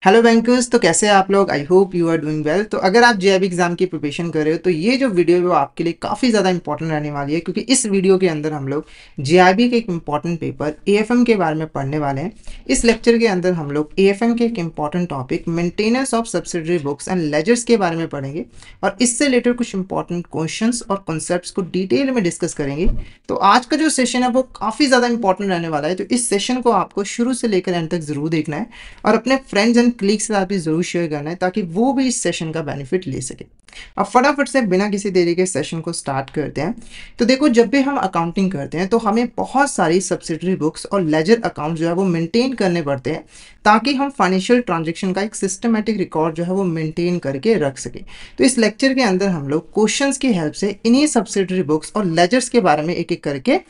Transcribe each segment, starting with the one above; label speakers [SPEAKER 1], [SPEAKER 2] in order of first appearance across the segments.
[SPEAKER 1] Hello bankers. तो कैसे हैं आप लोग? I hope you are doing well. तो अगर आप जेईबी एग्जाम की प्रिपरेशन कर रहे हो तो ये जो वीडियो है वो आपके लिए काफ़ी ज़्यादा इंपॉर्टेंट रहने वाली है, क्योंकि इस वीडियो के अंदर हम लोग जेईबी के एक इंपॉर्टेंट पेपर एएफएम के बारे में पढ़ने वाले हैं। इस लेक्चर के अंदर हम लोग एएफएम के एक important topic maintenance of subsidiary books and ledgers के बारे में पढ़ेंगे और इससे रिलेटेड कुछ इंपॉर्टेंट क्वेश्चंस और कॉन्सेप्ट्स को डिटेल में डिस्कस करेंगे। तो आज का जो सेशन है वो काफ़ी ज़्यादा इंपॉर्टेंट रहने वाला है, तो इस सेशन को आपको शुरू से लेकर एंड तक ज़रूर देखना है और अपने फ्रेंड्स एंड क्लीग्स के साथ भी ज़रूर शेयर करना है ताकि वो भी इस सेशन का बेनिफिट ले सके। अब फटाफट से बिना किसी देरी के सेशन को स्टार्ट करते हैं। तो देखो, जब भी हम अकाउंटिंग करते हैं तो हमें बहुत सारी सब्सिडरी बुक्स और लेजर अकाउंट जो है वो मेंटेन करने पड़ते हैं ताकि हम फाइनेंशियल ट्रांजेक्शन का एक सिस्टमेटिक रिकॉर्ड जो है वो मेंटेन करके रख सके। तो इस लेक्चर के अंदर हम लोग क्वेश्चंस की हेल्प से इन्हीं सब्सिडरी बुक्स और लेजर्स के बारे में एक एक करके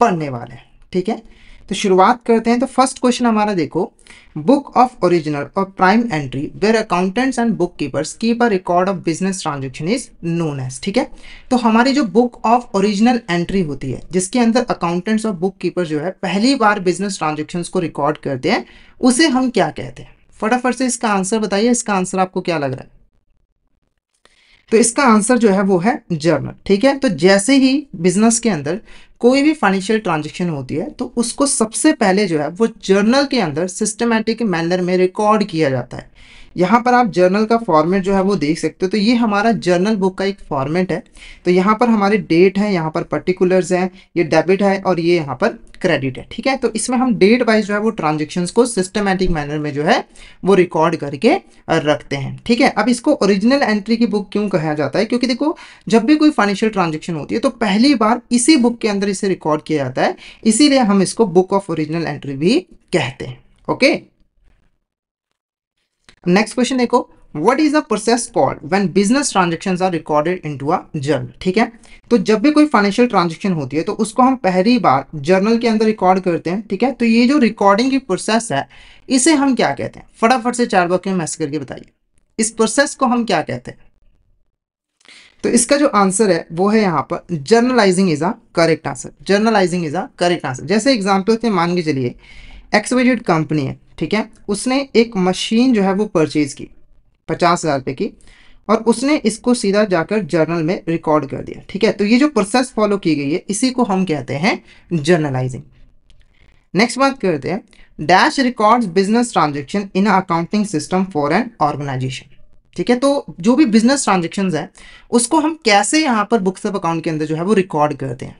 [SPEAKER 1] पढ़ने वाले हैं। ठीक है, तो शुरुआत करते हैं। तो फर्स्ट क्वेश्चन हमारा देखो, बुक ऑफ ओरिजिनल और prime entry where accountants and book keepers keep a record of business transaction is known as. ठीक है, तो हमारी जो बुक ऑफ ओरिजिनल एंट्री होती है जिसके अंदर अकाउंटेंट्स और बुक कीपर जो है पहली बार बिजनेस ट्रांजेक्शन्स को रिकॉर्ड करते हैं, उसे हम क्या कहते हैं? फटाफट से इसका आंसर बताइए। इसका आंसर आपको क्या लग रहा है? तो इसका आंसर जो है वो है जर्नल। ठीक है, तो जैसे ही बिजनेस के अंदर कोई भी फाइनेंशियल ट्रांजैक्शन होती है तो उसको सबसे पहले जो है वो जर्नल के अंदर सिस्टमैटिक मैनर में रिकॉर्ड किया जाता है। यहाँ पर आप जर्नल का फॉर्मेट जो है वो देख सकते हो। तो ये हमारा जर्नल बुक का एक फॉर्मेट है। तो यहाँ पर हमारे डेट है, यहाँ पर पर्टिकुलर्स हैं, ये डेबिट है और ये यहाँ पर क्रेडिट है। ठीक है, तो इसमें हम डेट वाइज जो है वो ट्रांजेक्शन्स को सिस्टमैटिक मैनर में जो है वो रिकॉर्ड करके रखते हैं। ठीक है, अब इसको ओरिजिनल एंट्री की बुक क्यों कहा जाता है? क्योंकि देखो, जब भी कोई फाइनेंशियल ट्रांजेक्शन होती है तो पहली बार इसी बुक के अंदर इसे रिकॉर्ड किया जाता है, इसीलिए हम इसको बुक ऑफ ओरिजिनल एंट्री भी कहते हैं। ओके, नेक्स्ट क्वेश्चन देखो, what is the process called when business transactions are recorded into a journal? ठीक है, तो जब भी कोई फाइनेंशियल ट्रांजैक्शन होती है तो उसको हम पहली बार जर्नल के अंदर रिकॉर्ड करते हैं। ठीक है, तो ये जो रिकॉर्डिंग की प्रोसेस है इसे हम क्या कहते हैं? फटाफट से चार बॉक्स में मैसेज करके बताइए, इस प्रोसेस को हम क्या कहते हैं? तो इसका जो आंसर है वो है यहाँ पर journalising is a correct answer. Journalising is a correct answer. जैसे एग्जांपल के मान के चलिए, एक्सवाइजेड कंपनी है, ठीक है, उसने एक मशीन जो है वो परचेज की 50,000 रुपये की और उसने इसको सीधा जाकर जर्नल में रिकॉर्ड कर दिया। ठीक है, तो ये जो प्रोसेस फॉलो की गई है इसी को हम कहते हैं जर्नलाइजिंग। नेक्स्ट बात करते हैं, dash records business transaction in accounting system for an organisation. ठीक है, तो जो भी बिजनेस ट्रांजेक्शन्स है उसको हम कैसे यहाँ पर बुक्स ऑफ अकाउंट के अंदर जो है वो रिकॉर्ड करते हैं?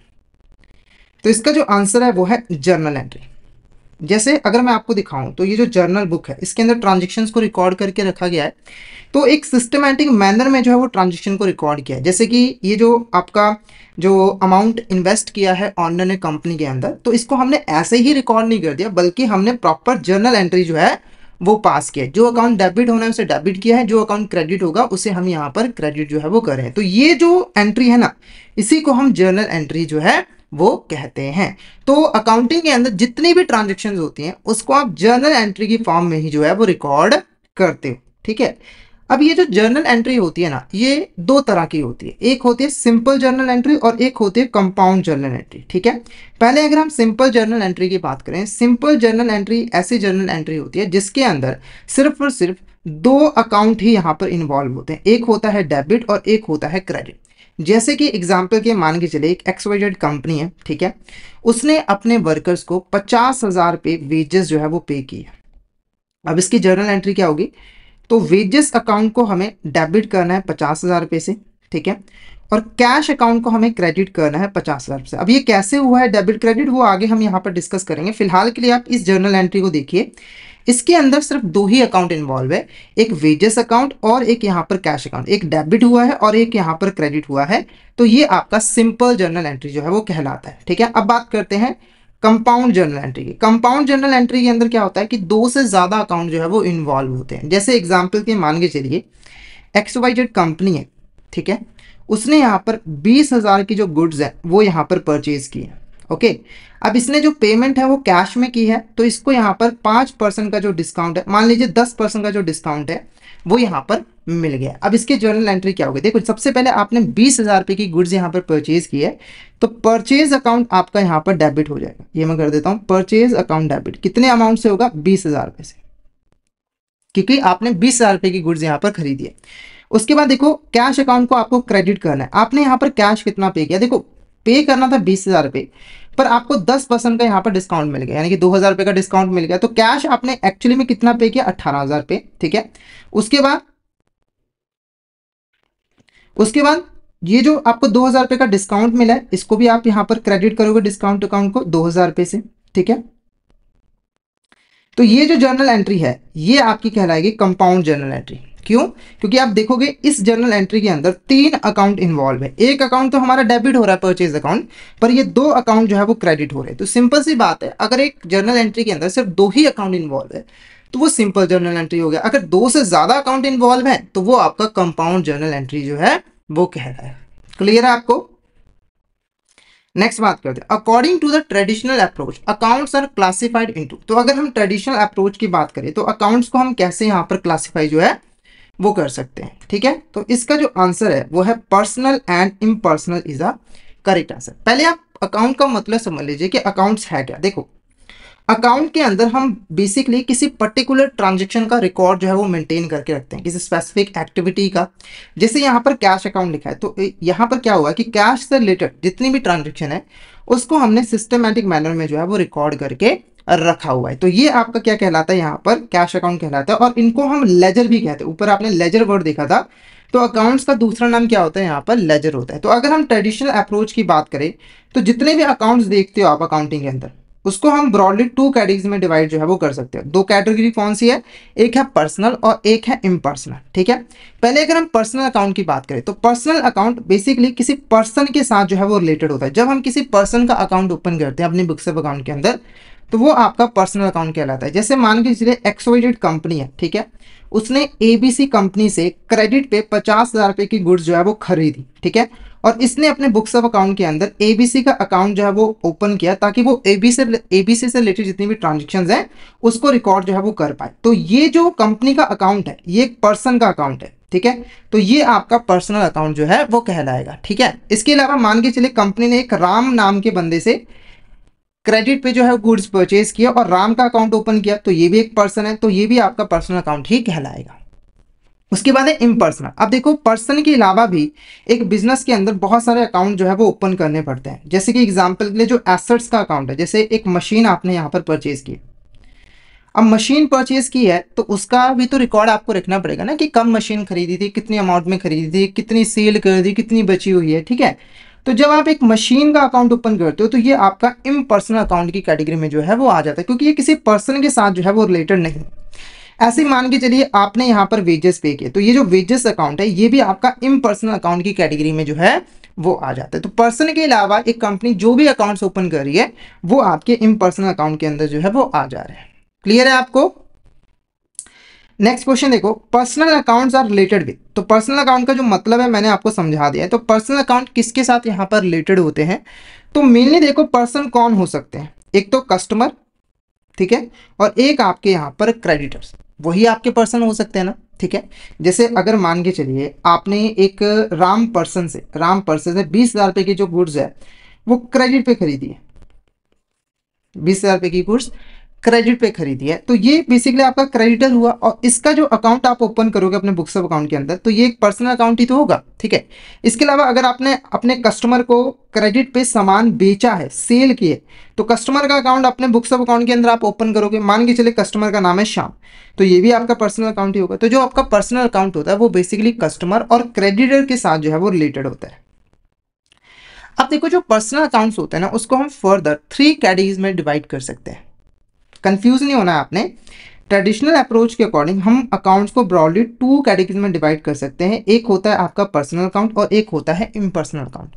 [SPEAKER 1] तो इसका जो आंसर है वो है जर्नल एंट्री। जैसे अगर मैं आपको दिखाऊं तो ये जो जर्नल बुक है इसके अंदर ट्रांजेक्शन्स को रिकॉर्ड करके रखा गया है। तो एक सिस्टमैटिक मैनर में जो है वो ट्रांजेक्शन को रिकॉर्ड किया है। जैसे कि ये जो आपका जो अमाउंट इन्वेस्ट किया है ऑनर ने कंपनी के अंदर, तो इसको हमने ऐसे ही रिकॉर्ड नहीं कर दिया बल्कि हमने प्रॉपर जर्नल एंट्री जो है वो पास किया है। जो अकाउंट डेबिट होना है उसे डेबिट किया है, जो अकाउंट क्रेडिट होगा उसे हम यहाँ पर क्रेडिट जो है वो करें। तो ये जो एंट्री है ना, इसी को हम जर्नल एंट्री जो है वो कहते हैं। तो अकाउंटिंग के अंदर जितनी भी ट्रांजेक्शन्स होती हैं उसको आप जर्नल एंट्री की फॉर्म में ही जो है वो रिकॉर्ड करते हो। ठीक है, अब ये जो जर्नल एंट्री होती है ना, ये दो तरह की होती है। एक होती है सिंपल जर्नल एंट्री और एक होती है कंपाउंड जर्नल एंट्री। ठीक है, पहले अगर हम सिंपल जर्नल एंट्री की बात करें, सिंपल जर्नल एंट्री ऐसी जर्नल एंट्री होती है जिसके अंदर सिर्फ और सिर्फ दो अकाउंट ही यहाँ पर इन्वॉल्व होते हैं, एक होता है डेबिट और एक होता है क्रेडिट। जैसे कि एग्जाम्पल के मान के चले, एक एक्सवाइजेड कंपनी है, ठीक है, उसने अपने वर्कर्स को 50,000 रुपये वेजेस जो है वो पे किए। अब इसकी जर्नल एंट्री क्या होगी? तो वेजेस अकाउंट को हमें डेबिट करना है 50,000 रुपये से, ठीक है, और कैश अकाउंट को हमें क्रेडिट करना है 50,000 से। अब ये कैसे हुआ है डेबिट क्रेडिट, वो आगे हम यहाँ पर डिस्कस करेंगे। फिलहाल के लिए आप इस जर्नल एंट्री को देखिए। इसके अंदर सिर्फ दो ही अकाउंट इन्वॉल्व है, एक वेजेस अकाउंट और एक यहाँ पर कैश अकाउंट। एक डेबिट हुआ है और एक यहाँ पर क्रेडिट हुआ है। तो ये आपका सिंपल जर्नल एंट्री जो है वो कहलाता है। ठीक है, अब बात करते हैं कंपाउंड जर्नल एंट्री की। कंपाउंड जर्नल एंट्री के अंदर क्या होता है कि दो से ज्यादा अकाउंट जो है वो इन्वॉल्व होते हैं। जैसे एग्जाम्पल के मान के चलिए, एक्सवाइजेड कंपनी है, ठीक है, उसने यहाँ पर 20,000 की जो गुड्स है वो यहाँ पर परचेज की है। ओके, अब इसने जो पेमेंट है वो कैश में की है, तो इसको यहाँ पर 5% का जो डिस्काउंट है, मान लीजिए 10% का जो डिस्काउंट है वो यहाँ पर मिल गया। अब इसकी जर्नल एंट्री क्या होगी? देखो, सबसे पहले आपने 20,000 रुपये की गुड्स यहाँ पर परचेज की है, तो परचेज अकाउंट आपका यहाँ पर डेबिट हो जाएगा। ये मैं कर देता हूँ, परचेज अकाउंट डेबिट कितने अमाउंट से होगा? 20,000 रुपये से। क्योंकि आपने 20,000 रुपए की गुड्स यहाँ पर खरीदी है। उसके बाद देखो कैश अकाउंट को आपको क्रेडिट करना है। आपने यहाँ पर कैश कितना पे किया, देखो पे करना था 20,000 रुपए, पर आपको 10% का यहाँ पर डिस्काउंट मिल गया, यानी कि 2,000 रुपए का डिस्काउंट मिल गया। तो कैश आपने एक्चुअली में कितना पे किया, 18,000 रुपए, ठीक है। उसके बाद ये जो आपको 2,000 रुपए का डिस्काउंट मिला है, इसको भी आप यहाँ पर क्रेडिट करोगे डिस्काउंट अकाउंट को 2,000 रुपए से, ठीक है। तो ये जो जर्नल एंट्री है ये आपकी कहलाएगी कंपाउंड जर्नल एंट्री। क्यों? क्योंकि आप देखोगे इस जर्नल एंट्री के अंदर 3 अकाउंट इन्वॉल्व है। एक अकाउंट तो हमारा डेबिट हो रहा है, परचेज अकाउंट, पर ये 2 अकाउंट जो है वो क्रेडिट हो रहे हैं। तो सिंपल सी बात है, अगर एक जर्नल एंट्री के अंदर सिर्फ 2 ही अकाउंट इन्वॉल्व है तो वो सिंपल जर्नल एंट्री हो गया। अगर 2 से ज्यादा अकाउंट इन्वॉल्व है तो वो आपका कंपाउंड जर्नल एंट्री जो है वो कहलाएगा है। क्लियर है आपको? नेक्स्ट बात करते हैं, according to the traditional approach accounts are classified into. तो अगर हम ट्रेडिशनल अप्रोच की बात करें तो अकाउंट्स को हम कैसे यहाँ पर क्लासिफाई जो है वो कर सकते हैं, ठीक है। तो इसका जो आंसर है वो है personal and impersonal is a correct answer. पहले आप अकाउंट का मतलब समझ लीजिए कि अकाउंट्स है क्या। देखो अकाउंट के अंदर हम बेसिकली किसी पर्टिकुलर ट्रांजेक्शन का रिकॉर्ड जो है वो मेंटेन करके रखते हैं, किसी स्पेसिफिक एक्टिविटी का। जैसे यहाँ पर कैश अकाउंट लिखा है, तो यहाँ पर क्या हुआ कि कैश से रिलेटेड जितनी भी ट्रांजेक्शन है उसको हमने सिस्टमैटिक मैनर में जो है वो रिकॉर्ड करके रखा हुआ है। तो ये आपका क्या कहलाता है, यहाँ पर कैश अकाउंट कहलाता है। और इनको हम लेजर भी कहते हैं। ऊपर आपने लेजर वर्ड देखा था, तो अकाउंट्स का दूसरा नाम क्या होता है, यहाँ पर लेजर होता है। तो अगर हम ट्रेडिशनल अप्रोच की बात करें तो जितने भी अकाउंट्स देखते हो आप अकाउंटिंग के अंदर, उसको हम ब्रॉडली 2 कैटेगरीज में डिवाइड जो है वो कर सकते हो। 2 कैटेगरी कौन सी है, एक है पर्सनल और एक है इम्पर्सनल, ठीक है। पहले अगर हम पर्सनल अकाउंट की बात करें तो पर्सनल अकाउंट बेसिकली किसी पर्सन के साथ जो है वो रिलेटेड होता है। जब हम किसी पर्सन का अकाउंट ओपन करते हैं अपनी बुक्स ऑफ अकाउंट के अंदर, तो वो आपका पर्सनल अकाउंट कहलाता है। जैसे मान के चलिए XYZ कंपनी है, ठीक है, उसने ABC कंपनी से क्रेडिट पे 50,000 रुपए की गुड्स जो है वो खरीदी, ठीक है, और इसने अपने बुक्स ऑफ अकाउंट के अंदर ABC का अकाउंट जो है वो ओपन किया ताकि वो ABC से रिलेटेड जितनी भी ट्रांजेक्शन्स हैं उसको रिकॉर्ड जो है वो कर पाए। तो ये जो कंपनी का अकाउंट है ये एक पर्सन का अकाउंट है, ठीक है। तो ये आपका पर्सनल अकाउंट जो है वो कहलाएगा, ठीक है। इसके अलावा मान के चलिए कंपनी ने एक राम नाम के बंदे से क्रेडिट पे जो है गुड्स परचेज किया और राम का अकाउंट ओपन किया, तो ये भी एक पर्सन है, तो ये भी आपका पर्सनल अकाउंट ही कहलाएगा। उसके बाद है इम्पर्सनल। अब देखो पर्सन के अलावा भी एक बिजनेस के अंदर बहुत सारे अकाउंट जो है वो ओपन करने पड़ते हैं। जैसे कि एग्जांपल के लिए जो एसेट्स का अकाउंट है, जैसे एक मशीन आपने यहाँ पर परचेज की, अब मशीन परचेज की है तो उसका भी तो रिकॉर्ड आपको रखना पड़ेगा ना कि कब मशीन खरीदी थी, कितनी अमाउंट में खरीदी थी, कितनी सेल कर दी, कितनी बची हुई है, ठीक है। तो जब आप एक मशीन का अकाउंट ओपन करते हो तो ये आपका इम्पर्सनल अकाउंट की कैटेगरी में जो है वो आ जाता है, क्योंकि ये किसी पर्सन के साथ जो है वो रिलेटेड नहीं। ऐसे मान के चलिए आपने यहाँ पर वेजेस पे किए, तो ये जो वेजेस अकाउंट है ये भी आपका इम्पर्सनल अकाउंट की कैटेगरी में जो है वो आ जाता है। तो पर्सन के अलावा एक कंपनी जो भी अकाउंट्स ओपन कर रही है वो आपके इम्पर्सनल अकाउंट के अंदर जो है वो आ जा रहे हैं। क्लियर है आपको? नेक्स्ट क्वेश्चन देखो, personal accounts are related with. तो पर्सनल अकाउंट का जो मतलब है मैंने आपको समझा दिया है। तो पर्सनल अकाउंट किसके साथ यहाँ पर रिलेटेड होते हैं, तो मेनली देखो पर्सन कौन हो सकते हैं, एक तो कस्टमर, ठीक है, और एक आपके यहाँ पर क्रेडिटर्स, वही आपके पर्सन हो सकते हैं ना, ठीक है। जैसे अगर मान के चलिए आपने एक राम पर्सन से 20,000 रुपए की जो गुड्स है वो क्रेडिट पे खरीदी है, 20,000 रुपए की गुड्स क्रेडिट पे खरीदी है, तो ये बेसिकली आपका क्रेडिटर हुआ। और इसका जो अकाउंट आप ओपन करोगे अपने बुक्स ऑफ अकाउंट के अंदर तो ये एक पर्सनल अकाउंट ही तो होगा, ठीक है। इसके अलावा अगर आपने अपने कस्टमर को क्रेडिट पे सामान बेचा है, सेल किए, तो कस्टमर का अकाउंट अपने बुक्स ऑफ अकाउंट के अंदर आप ओपन करोगे। मान के चले कस्टमर का नाम है श्याम, तो ये भी आपका पर्सनल अकाउंट ही होगा। तो जो आपका पर्सनल अकाउंट होता है वो बेसिकली कस्टमर और क्रेडिटर के साथ जो है वो रिलेटेड होता है। अब देखो जो पर्सनल अकाउंट्स होते हैं ना उसको हम फर्दर 3 कैटेगरीज में डिवाइड कर सकते हैं। कंफ्यूज नहीं होना है आपने। ट्रेडिशनल अप्रोच के अकॉर्डिंग हम अकाउंट्स को ब्रॉडली 2 कैटेगरीज में डिवाइड कर सकते हैं। एक होता है आपका पर्सनल अकाउंट और एक होता है इम्पर्सनल अकाउंट।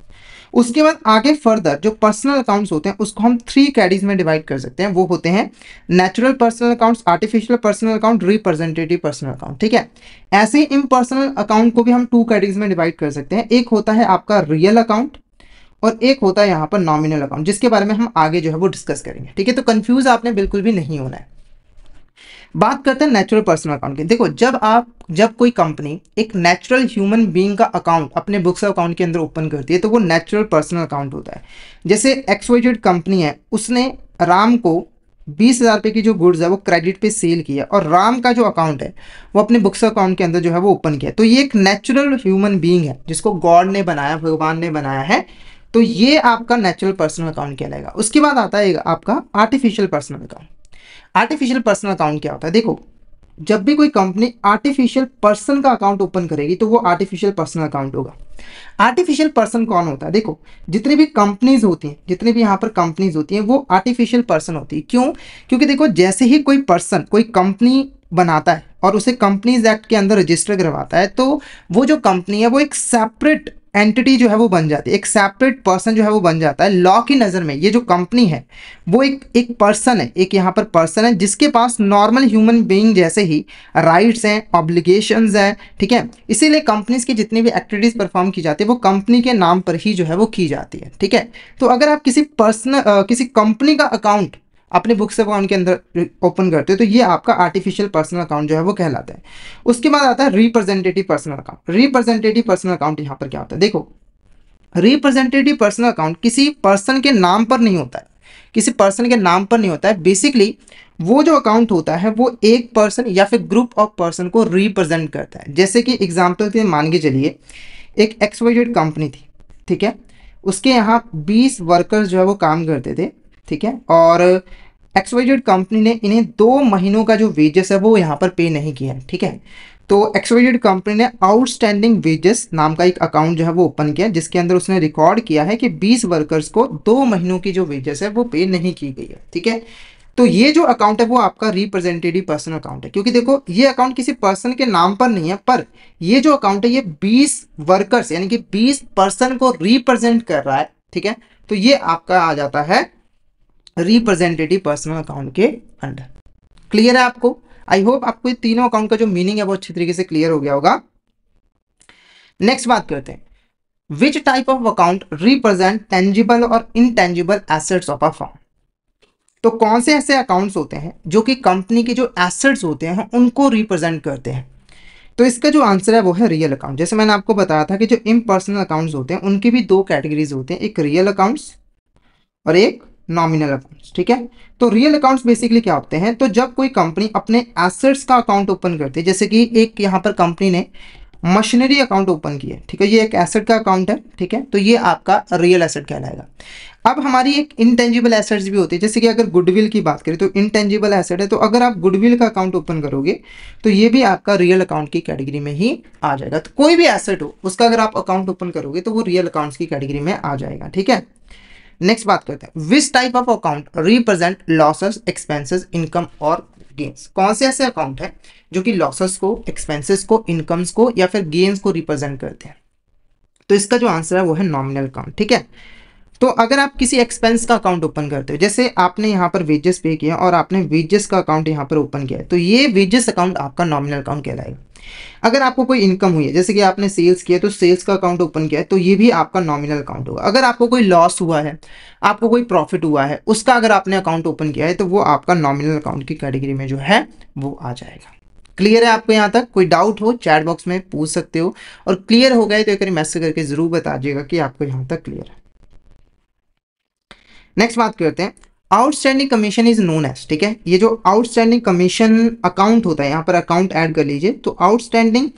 [SPEAKER 1] उसके बाद आगे फर्दर जो पर्सनल अकाउंट्स होते हैं उसको हम 3 कैटेगरीज में डिवाइड कर सकते हैं। वो होते हैं natural personal accounts, artificial personal account, representative personal account, ठीक है। ऐसे ही इम्पर्सनल अकाउंट को भी हम 2 कैटेगरीज में डिवाइड कर सकते हैं। एक होता है आपका रियल अकाउंट और एक होता है यहाँ पर नॉमिनल अकाउंट, जिसके बारे में हम आगे जो है वो डिस्कस करेंगे, ठीक है। तो कंफ्यूज आपने बिल्कुल भी नहीं होना है। बात करते हैं नेचुरल पर्सनल अकाउंट की। देखो जब कोई कंपनी एक नेचुरल ह्यूमन बीइंग का अकाउंट अपने बुक्स ऑफ अकाउंट के अंदर ओपन करती है तो वो नेचुरल पर्सनल अकाउंट होता है। जैसे XYZ कंपनी है, उसने राम को 20,000 रुपये की जो गुड्स है वो क्रेडिट पे सेल किया, और राम का जो अकाउंट है वो अपने बुक्स अकाउंट के अंदर जो है वो ओपन किया। तो ये एक नेचुरल ह्यूमन बीइंग है जिसको गॉड ने बनाया, भगवान ने बनाया है, तो ये आपका नेचुरल पर्सनल अकाउंट कहलाएगा। उसके बाद आता है आपका artificial personal account. Artificial personal account क्या होता है? देखो, जब भी कोई कंपनी आर्टिफिशियल पर्सन का अकाउंट ओपन करेगी तो वो आर्टिफिशियल पर्सनल अकाउंट होगा। आर्टिफिशियल पर्सन कौन होता है? देखो, जितनी भी कंपनीज होती हैं, जितनी भी यहाँ पर कंपनीज होती हैं, वो आर्टिफिशियल पर्सन होती है। क्यों? क्योंकि देखो, जैसे ही कोई पर्सन कोई कंपनी बनाता है और उसे कंपनीज एक्ट के अंदर रजिस्टर करवाता है, तो वो जो कंपनी है वो एक सेपरेट एंटिटी जो है वो बन जाती है, एक सेपरेट पर्सन जो है वो बन जाता है। लॉ की नज़र में ये जो कंपनी है वो एक पर्सन है, एक यहाँ पर पर्सन है जिसके पास नॉर्मल ह्यूमन बीइंग जैसे ही राइट्स हैं, ऑब्लिगेशंस हैं, ठीक है। इसीलिए कंपनीज की जितनी भी एक्टिविटीज़ परफॉर्म की जाती है वो कंपनी के नाम पर ही जो है वो की जाती है, ठीक है। तो अगर आप किसी कंपनी का अकाउंट अपने बुक्स अकाउंट के अंदर ओपन करते हो तो ये आपका आर्टिफिशियल पर्सनल अकाउंट जो है वो कहलाता है। उसके बाद आता है representative personal account. Representative personal account यहाँ पर क्या होता है? देखो, रिप्रेजेंटेटिव पर्सनल अकाउंट किसी पर्सन के नाम पर नहीं होता है, किसी पर्सन के नाम पर नहीं होता है। बेसिकली वो जो अकाउंट होता है वो एक पर्सन या फिर ग्रुप ऑफ पर्सन को रिप्रेजेंट करता है। जैसे कि एग्जाम्पल के मान के चलिए, एक XYZ कंपनी थी, ठीक है, उसके यहाँ 20 वर्कर्स जो है वो काम करते थे, ठीक है, और XYZ कंपनी ने इन्हें 2 महीनों का जो वेजेस है वो यहाँ पर पे नहीं किया है, ठीक है। तो XYZ कंपनी ने आउटस्टैंडिंग वेजेस नाम का एक अकाउंट जो है वो ओपन किया, जिसके अंदर उसने रिकॉर्ड किया है कि 20 वर्कर्स को 2 महीनों की जो वेजेस है वो पे नहीं की गई है, ठीक है। तो ये जो अकाउंट है वो आपका रिप्रेजेंटेटिव पर्सनल अकाउंट है, क्योंकि देखो ये अकाउंट किसी पर्सन के नाम पर नहीं है, पर ये जो अकाउंट है ये 20 वर्कर्स यानी कि 20 पर्सन को रिप्रेजेंट कर रहा है, ठीक है। तो ये आपका आ जाता है रिप्रेजेंटेटिव पर्सनल अकाउंट के अंडर। क्लियर है आपको? आई होप आपको ये तीनों अकाउंट का जो मीनिंग है वो अच्छी तरीके से क्लियर हो गया होगा। नेक्स्ट बात करते हैं, which type of account represent tangible और intangible assets of a firm. तो कौन से ऐसे अकाउंट्स होते हैं जो कि कंपनी के जो एसेट्स होते हैं उनको रिप्रेजेंट करते हैं? तो इसका जो आंसर है वो है रियल अकाउंट। जैसे मैंने आपको बताया था कि जो इम्पर्सनल अकाउंट्स होते हैं उनकी भी 2 कैटेगरीज होते हैं, एक रियल अकाउंट्स और एक नॉमिनल अकाउंट्स, ठीक है। तो रियल अकाउंट्स बेसिकली क्या होते हैं? तो जब कोई कंपनी अपने एसेट्स का अकाउंट ओपन करती है, जैसे कि एक यहाँ पर कंपनी ने मशीनरी अकाउंट ओपन किया, ठीक है, ये एक एसेट का अकाउंट है, ठीक है, तो ये आपका रियल एसेट कहलाएगा। अब हमारी एक इनटेंजिबल एसेट्स भी होती है, जैसे कि अगर गुडविल की बात करें तो इनटेंजिबल एसेट है, तो अगर आप गुडविल का अकाउंट ओपन करोगे तो ये भी आपका रियल अकाउंट की कैटेगरी में ही आ जाएगा। तो कोई भी एसेट हो उसका अगर आप अकाउंट ओपन करोगे तो वो रियल अकाउंट्स की कैटेगरी में आ जाएगा, ठीक है। नेक्स्ट बात करते हैं, which type of account represent losses, expenses, income और गेन्स। कौन से ऐसे अकाउंट है जो कि लॉसेस को, एक्सपेंसेस को, इनकम्स को या फिर गेन्स को रिप्रेजेंट करते हैं? तो इसका जो आंसर है वो है नॉमिनल अकाउंट, ठीक है। तो अगर आप किसी एक्सपेंस का अकाउंट ओपन करते हो, जैसे आपने यहाँ पर वेजेस पे किया और आपने वेजेस का अकाउंट यहाँ पर ओपन किया है, तो ये वेजेस अकाउंट आपका नॉमिनल अकाउंट कहलाएगा। अगर आपको कोई इनकम हुई है, जैसे कि आपने सेल्स किया तो सेल्स का अकाउंट ओपन किया है, तो ये भी आपका नॉमिनल अकाउंट होगा। अगर आपको कोई लॉस हुआ है, आपको कोई प्रॉफिट हुआ है, उसका अगर आपने अकाउंट ओपन किया है तो वो आपका नॉमिनल अकाउंट की कैटेगरी में जो है वो आ जाएगा। क्लियर है आपको यहाँ तक? कोई डाउट हो चैट बॉक्स में पूछ सकते हो, और क्लियर हो गए तो एक मैसेज करके जरूर बता दीजिएगा कि आपको यहाँ तक क्लियर है। नेक्स्ट बात करते हैं, outstanding commission is known as, ठीक है। ये जो आउटस्टैंडिंग कमीशन अकाउंट होता है, यहाँ पर अकाउंट ऐड कर लीजिए, तो आउटस्टैंडिंग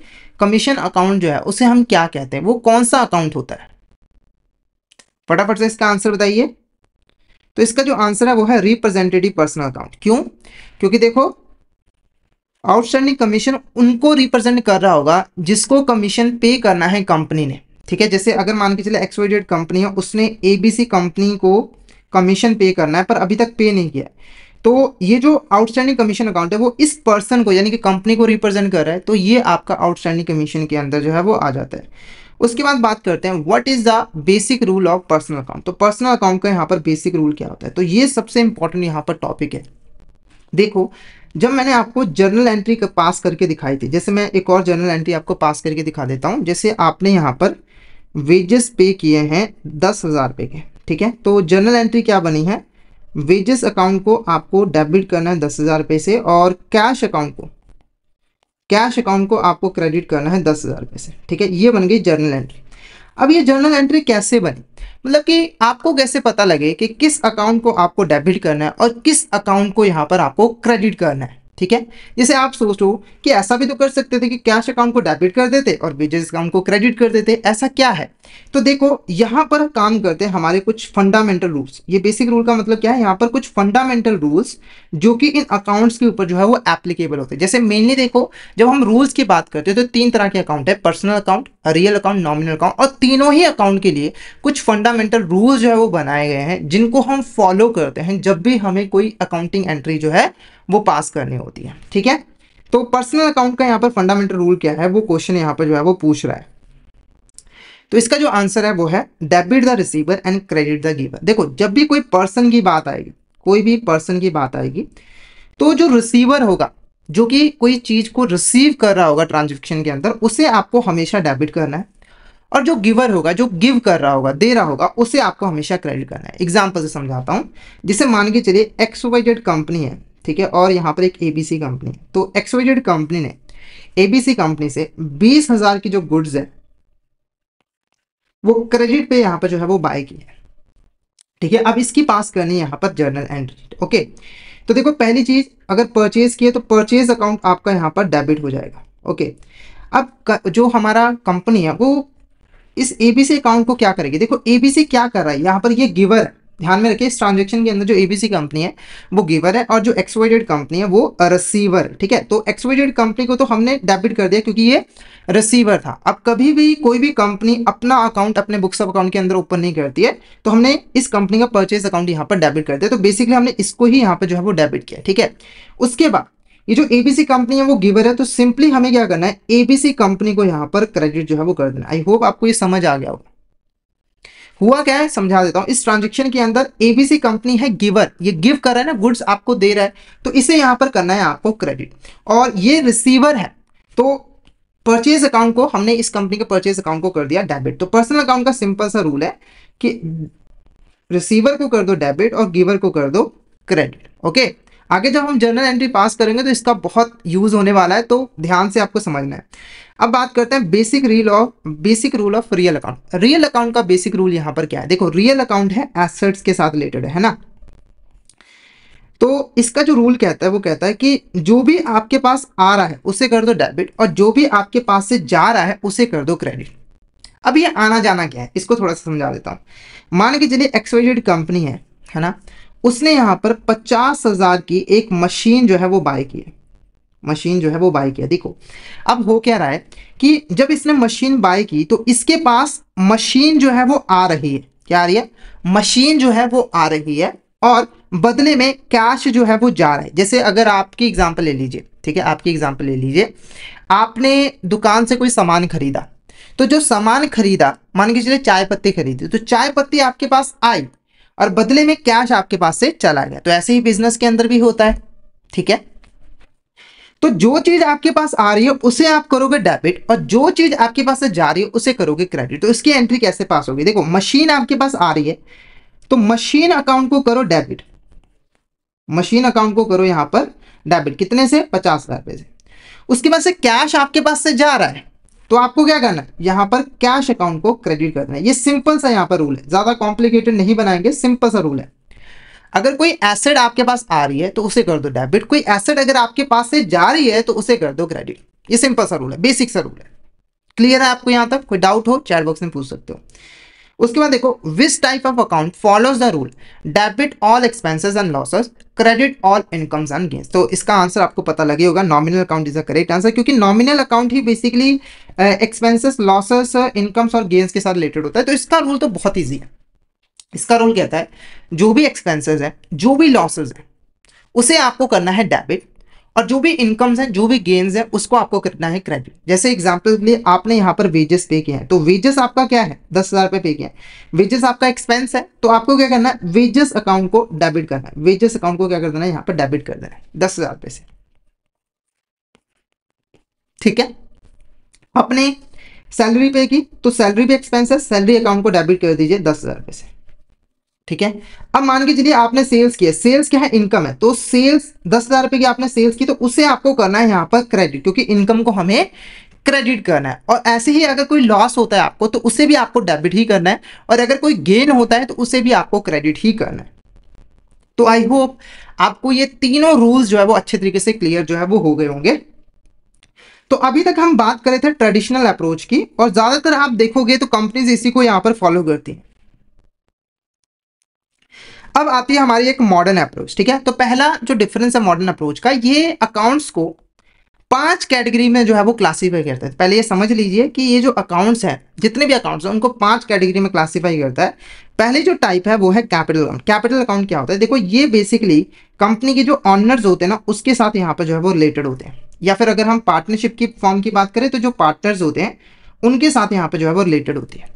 [SPEAKER 1] कमीशन अकाउंट जो है उसे हम क्या कहते हैं, वो कौन सा अकाउंट होता है? फटाफट से इसका आंसर बताइए। तो इसका जो आंसर है वो है रिप्रेजेंटेटिव पर्सनल अकाउंट। क्यों? क्योंकि देखो, आउटस्टैंडिंग कमीशन उनको रिप्रेजेंट कर रहा होगा जिसको कमीशन पे करना है कंपनी ने, ठीक है। जैसे अगर मान के चले XYZ कंपनी है, उसने ABC कंपनी को कमीशन पे करना है पर अभी तक पे नहीं किया है, तो ये जो आउटस्टैंडिंग कमीशन अकाउंट है वो इस पर्सन को यानी कि कंपनी को रिप्रेजेंट कर रहा है, तो ये आपका आउटस्टैंडिंग कमीशन के अंदर जो है वो आ जाता है। उसके बाद बात करते हैं, what is the basic rule of personal account. तो पर्सनल अकाउंट का यहाँ पर बेसिक रूल क्या होता है? तो ये सबसे इंपॉर्टेंट यहाँ पर टॉपिक है। देखो, जब मैंने आपको जर्नल एंट्री पास करके दिखाई थी, जैसे मैं एक और जर्नल एंट्री आपको पास करके दिखा देता हूँ। जैसे आपने यहाँ पर वेजेस पे किए हैं 10,000 रुपये के, ठीक है, तो जर्नल एंट्री क्या बनी है, वेजेस अकाउंट को आपको डेबिट करना है 10,000 रुपये से, और कैश अकाउंट को आपको क्रेडिट करना है 10,000 रुपये से, ठीक है, ये बन गई जर्नल एंट्री। अब ये जर्नल एंट्री कैसे बनी, मतलब कि आपको कैसे पता लगे कि किस अकाउंट को आपको डेबिट करना है और किस अकाउंट को यहाँ पर आपको क्रेडिट करना है। ठीक है, जैसे आप सोचो कि ऐसा भी तो कर सकते थे कि कैश अकाउंट को डेबिट कर देते और वेजेस अकाउंट को क्रेडिट कर देते, ऐसा क्या है। तो देखो यहाँ पर काम करते हैं हमारे कुछ फंडामेंटल रूल्स। ये बेसिक रूल का मतलब क्या है, यहाँ पर कुछ फंडामेंटल रूल्स जो कि इन अकाउंट्स के ऊपर जो है वो एप्लीकेबल होते हैं। जैसे मेनली देखो, जब हम रूल्स की बात करते हैं तो 3 तरह के अकाउंट है, personal account, real account, nominal account, और तीनों ही अकाउंट के लिए कुछ फंडामेंटल रूल्स जो है वो बनाए गए हैं जिनको हम फॉलो करते हैं जब भी हमें कोई अकाउंटिंग एंट्री जो है वो पास करनी होती है। ठीक है, तो पर्सनल अकाउंट का यहाँ पर फंडामेंटल रूल क्या है, वो क्वेश्चन यहाँ पर जो है वो पूछ रहा है। तो इसका जो आंसर है वो है debit the receiver and credit the giver. देखो जब भी कोई पर्सन की बात आएगी, कोई भी पर्सन की बात आएगी, तो जो रिसीवर होगा, जो कि कोई चीज को रिसीव कर रहा होगा ट्रांजेक्शन के अंदर, उसे आपको हमेशा डेबिट करना है, और जो गिवर होगा, जो गिव कर रहा होगा, दे रहा होगा, उसे आपको हमेशा क्रेडिट करना है। एग्जाम्पल से समझाता हूं, जिसे मान के चलिए XYZ कंपनी है, ठीक है, और यहाँ पर एक ABC कंपनी है। तो XYZ कंपनी ने ABC कंपनी से 20,000 की जो गुड्स है वो क्रेडिट पे यहाँ पर जो है वो बाय की है। ठीक है, अब इसकी पास करनी है यहाँ पर जर्नल एंट्री। ओके, तो देखो पहली चीज, अगर परचेज किए तो परचेज अकाउंट आपका यहाँ पर डेबिट हो जाएगा। ओके, अब जो हमारा कंपनी है वो इस ABC अकाउंट को क्या करेगी, देखो ABC क्या कर रहा है, यहाँ पर ये गिवर है। ध्यान में रखिए, इस ट्रांजेक्शन के अंदर जो ABC कंपनी है वो गिवर है और जो XYZ कंपनी है वो रिसीवर। ठीक है, तो XYZ कंपनी को तो हमने डेबिट कर दिया क्योंकि ये रिसीवर था। अब कभी भी कोई भी कंपनी अपना अकाउंट अपने बुक्स ऑफ अकाउंट के अंदर ओपन नहीं करती है, तो हमने इस कंपनी का परचेज अकाउंट यहाँ पर डेबिट कर दिया। तो बेसिकली हमने इसको ही यहाँ पर जो है वो डेबिट किया। ठीक है, उसके बाद ये जो ABC कंपनी है वो गिवर है, तो सिंपली हमें क्या करना है, ABC कंपनी को यहाँ पर क्रेडिट जो है वो कर देना। आई होप आपको ये समझ आ गया होगा। हुआ क्या है समझा देता हूं, इस ट्रांजेक्शन के अंदर ABC कंपनी है गिवर, ये गिव कर रहा है ना, गुड्स आपको दे रहा है, तो इसे यहां पर करना है आपको क्रेडिट, और ये रिसीवर है, तो परचेज अकाउंट को हमने इस कंपनी के परचेज अकाउंट को कर दिया डेबिट। तो पर्सनल अकाउंट का सिंपल सा रूल है कि रिसीवर को कर दो डेबिट और गिवर को कर दो क्रेडिट। ओके, आगे जब हम जर्नल एंट्री पास करेंगे तो इसका बहुत यूज होने वाला है, तो ध्यान से आपको समझना है। अब बात करते हैं basic rule of real account. Real account का बेसिक रूल यहां पर क्या है, देखो रियल अकाउंट है एसेट्स के साथ रिलेटेड है ना, तो इसका जो रूल कहता है वो कहता है कि जो भी आपके पास आ रहा है उसे कर दो डेबिट और जो भी आपके पास से जा रहा है उसे कर दो क्रेडिट। अब ये आना जाना क्या है, इसको थोड़ा सा समझा देता हूं। मान के चलिए XYZ कंपनी है ना, उसने यहाँ पर 50,000 की एक मशीन जो है वो बाय की है, मशीन जो है वो बाय किया। देखो अब हो क्या रहा है कि जब इसने मशीन बाय की तो इसके पास मशीन जो है वो आ रही है, क्या आ रही है, मशीन जो है वो आ रही है, और बदले में कैश जो है वो जा रहा है। जैसे अगर आपकी एग्जांपल ले लीजिए, ठीक है, आपकी एग्जांपल ले लीजिए, आपने दुकान से कोई सामान खरीदा, तो जो सामान खरीदा, मान के चलिए चाय पत्ती खरीदी, तो चाय पत्ती आपके पास आई और बदले में कैश आपके पास से चला गया। तो ऐसे ही बिजनेस के अंदर भी होता है। ठीक है, तो जो चीज आपके पास आ रही है उसे आप करोगे डेबिट और जो चीज आपके पास से जा रही है उसे करोगे क्रेडिट। तो इसकी एंट्री कैसे पास होगी, देखो मशीन आपके पास आ रही है तो मशीन अकाउंट को करो डेबिट, मशीन अकाउंट को करो यहां पर डेबिट, कितने से, 50,000 रुपए से। उसके बाद से कैश आपके पास से जा रहा है तो आपको क्या करना है, यहां पर कैश अकाउंट को क्रेडिट करना है। ये सिंपल सा यहां पर रूल है, ज्यादा कॉम्प्लिकेटेड नहीं बनाएंगे, सिंपल सा रूल है। अगर कोई एसेट आपके पास आ रही है तो उसे कर दो डेबिट, कोई एसेट अगर आपके पास से जा रही है तो उसे कर दो क्रेडिट। ये सिंपल सा रूल है, बेसिक सा रूल है। क्लियर है आपको यहां तक, कोई डाउट हो चैट बॉक्स में पूछ सकते हो। उसके बाद देखो, विच type of account follows the rule debit all expenses and losses, credit all incomes and gains. तो इसका आंसर आपको पता लगे होगा, nominal account is the correct answer, क्योंकि नॉमिनल अकाउंट ही बेसिकली एक्सपेंसेस, लॉसेस, इनकम्स और गेन्स के साथ रिलेटेड होता है। तो इसका रूल तो बहुत ईजी है। इसका रूल कहता है जो भी एक्सपेंसेस है, जो भी लॉसेस है, उसे आपको करना है डेबिट, और जो भी इनकम्स है, जो भी गेन्स है, उसको आपको करना है क्रेडिट। जैसे एग्जांपल के लिए आपने यहाँ पर वेजेस पे किए हैं, तो वेजेस आपका क्या है, 10,000 रुपए पे किए हैं, वेजेस आपका एक्सपेंस है, तो आपको क्या करना है, वेजेस अकाउंट को डेबिट करना है, वेजेस अकाउंट को क्या कर देना है, यहाँ पर डेबिट कर देना है 10,000 रुपए से। ठीक है, अपने सैलरी पे की तो सैलरी पे एक्सपेंस है, सैलरी अकाउंट को डेबिट कर दीजिए 10,000 रुपए से। ठीक है, अब मान के चलिए आपने सेल्स किया, सेल्स क्या है, इनकम है, तो सेल्स 10,000 रुपए की आपने सेल्स की तो उसे आपको करना है यहाँ पर क्रेडिट, क्योंकि इनकम को हमें क्रेडिट करना है। और ऐसे ही अगर कोई लॉस होता है आपको तो उसे भी आपको डेबिट ही करना है, और अगर कोई गेन होता है तो उसे भी आपको क्रेडिट ही करना है। तो आई होप आपको ये तीनों रूल्स जो है वो अच्छे तरीके से क्लियर जो है वो हो गए होंगे। तो अभी तक हम बात कर रहे थे ट्रेडिशनल अप्रोच की, और ज्यादातर आप देखोगे तो कंपनीज इसी को यहां पर फॉलो करती हैं। अब आती है हमारी एक मॉडर्न अप्रोच, ठीक है। तो पहला जो डिफरेंस है मॉडर्न अप्रोच का, ये अकाउंट्स को 5 कैटेगरी में जो है वो क्लासीफाई करता है। पहले ये समझ लीजिए कि ये जो अकाउंट्स हैं, जितने भी अकाउंट्स हैं उनको 5 कैटेगरी में क्लासीफाई करता है। पहले जो टाइप है वो है कैपिटल अकाउंट। कैपिटल अकाउंट क्या होता है? देखो, ये बेसिकली कंपनी के जो ऑनर्स होते हैं ना, उसके साथ यहाँ पर जो है वो रिलेटेड होते हैं, या फिर अगर हम पार्टनरशिप की फॉर्म की बात करें तो जो पार्टनर्स होते हैं उनके साथ यहाँ पर जो है वो रिलेटेड होती है।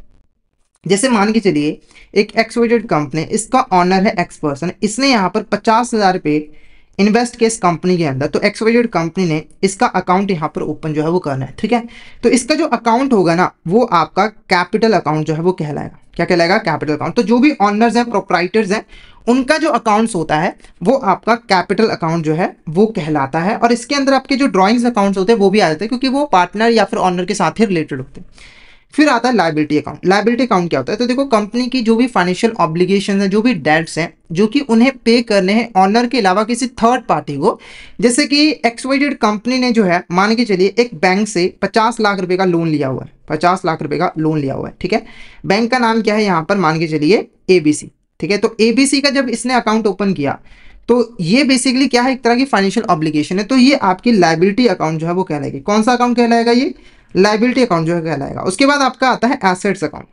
[SPEAKER 1] जैसे मान के चलिए एक एक्सवाइजेड कंपनी, इसका ऑनर है एक्स पर्सन, इसने यहाँ पर 50,000 रुपये इन्वेस्ट किया इस कंपनी के अंदर, तो एक्सवाइजेड कंपनी ने इसका अकाउंट यहाँ पर ओपन जो है वो करना है, ठीक है। तो इसका जो अकाउंट होगा ना, वो आपका कैपिटल अकाउंट जो है वो कहलाएगा। क्या कहलाएगा? Capital account. तो जो भी ऑनर्स हैं, प्रोप्राइटर्स हैं, उनका जो अकाउंट्स होता है वो आपका कैपिटल अकाउंट जो है वो कहलाता है। और इसके अंदर आपके जो ड्रॉइंग्स अकाउंट्स होते हैं वो भी आ जाते हैं, क्योंकि वो पार्टनर या फिर ऑनर के साथ ही रिलेटेड होते हैं। फिर आता है लायबिलिटी अकाउंट। लायबिलिटी अकाउंट क्या होता है? तो देखो, कंपनी की जो भी फाइनेंशियल ऑब्लिगेशन है, जो भी डेट्स हैं, जो कि उन्हें पे करने हैं ऑनर के अलावा किसी थर्ड पार्टी को, जैसे कि एक्सवाइजेड कंपनी ने जो है, मान के चलिए एक बैंक से 50 लाख रुपए का लोन लिया हुआ है, 50 लाख रुपए का लोन लिया हुआ है, ठीक है। बैंक का नाम क्या है यहाँ पर? मान के चलिए एबीसी, ठीक है। तो एबीसी का जब इसने अकाउंट ओपन किया तो ये बेसिकली क्या है? एक तरह की फाइनेंशियल ऑब्लिगेशन है, तो ये आपकी लायबिलिटी अकाउंट जो है वो कहलाएगी। कौन सा अकाउंट कहलाएगा? ये लायबिलिटी अकाउंट जो है कहलाएगा। उसके बाद आपका आता है एसेट्स अकाउंट।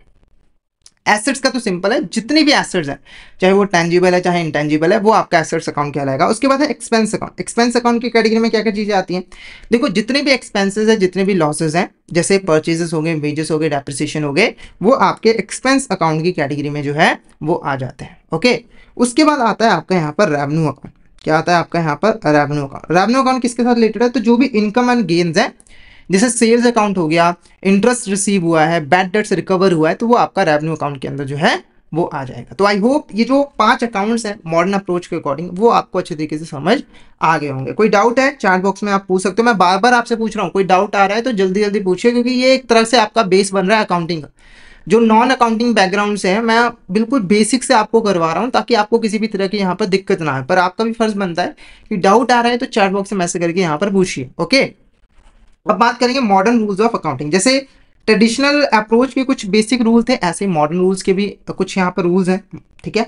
[SPEAKER 1] एसेट्स का तो सिंपल है, जितनी भी एसेट्स हैं, चाहे वो टेंजिबल है चाहे इंटेंजिबल है, वो आपका एसेट्स अकाउंट कहलाएगा। उसके बाद है एक्सपेंस अकाउंट। एक्सपेंस अकाउंट की कैटेगरी में क्या क्या चीजें आती हैं? देखो, जितने भी एक्सपेंसेस हैं, जितने भी लॉसेज हैं, जैसे परचेजेस हो गए, वेजेस हो गए, डेप्रिसिएशन हो गए, वो आपके एक्सपेंस अकाउंट की कैटेगरी में जो है वो आ जाते हैं। ओके। उसके बाद आता है आपका यहाँ पर रेवेन्यू अकाउंट। क्या आता है आपका यहाँ पर? Revenue account. रेवेन्यू अकाउंट किसके साथ रिलेटेड है? तो जो भी इनकम एंड गेन्स है, जैसे सेल्स अकाउंट हो गया, इंटरेस्ट रिसीव हुआ है, बैड डेट्स रिकवर हुआ है, तो वो आपका रेवेन्यू अकाउंट के अंदर जो है वो आ जाएगा। तो आई होप ये जो 5 अकाउंट्स हैं मॉडर्न अप्रोच के अकॉर्डिंग, वो आपको अच्छे तरीके से समझ आ गए होंगे। कोई डाउट है चैट बॉक्स में आप पूछ सकते हो। मैं बार बार आपसे पूछ रहा हूँ, कोई डाउट आ रहा है तो जल्दी जल्दी पूछिए, क्योंकि ये एक तरह से आपका बेस बन रहा है अकाउंटिंग का। जो नॉन अकाउंटिंग बैकग्राउंड से है, मैं बिल्कुल बेसिक से आपको करवा रहा हूँ, ताकि आपको किसी भी तरह की यहाँ पर दिक्कत ना आए। पर आपका भी फर्ज बनता है कि डाउट आ रहा है तो चैट बॉक्स में मैसेज करके यहाँ पर पूछिए। ओके। अब बात करेंगे मॉडर्न रूल्स ऑफ अकाउंटिंग। जैसे ट्रेडिशनल अप्रोच के कुछ बेसिक रूल थे, ऐसे मॉडर्न रूल्स के भी कुछ यहाँ पर रूल्स हैं, ठीक है।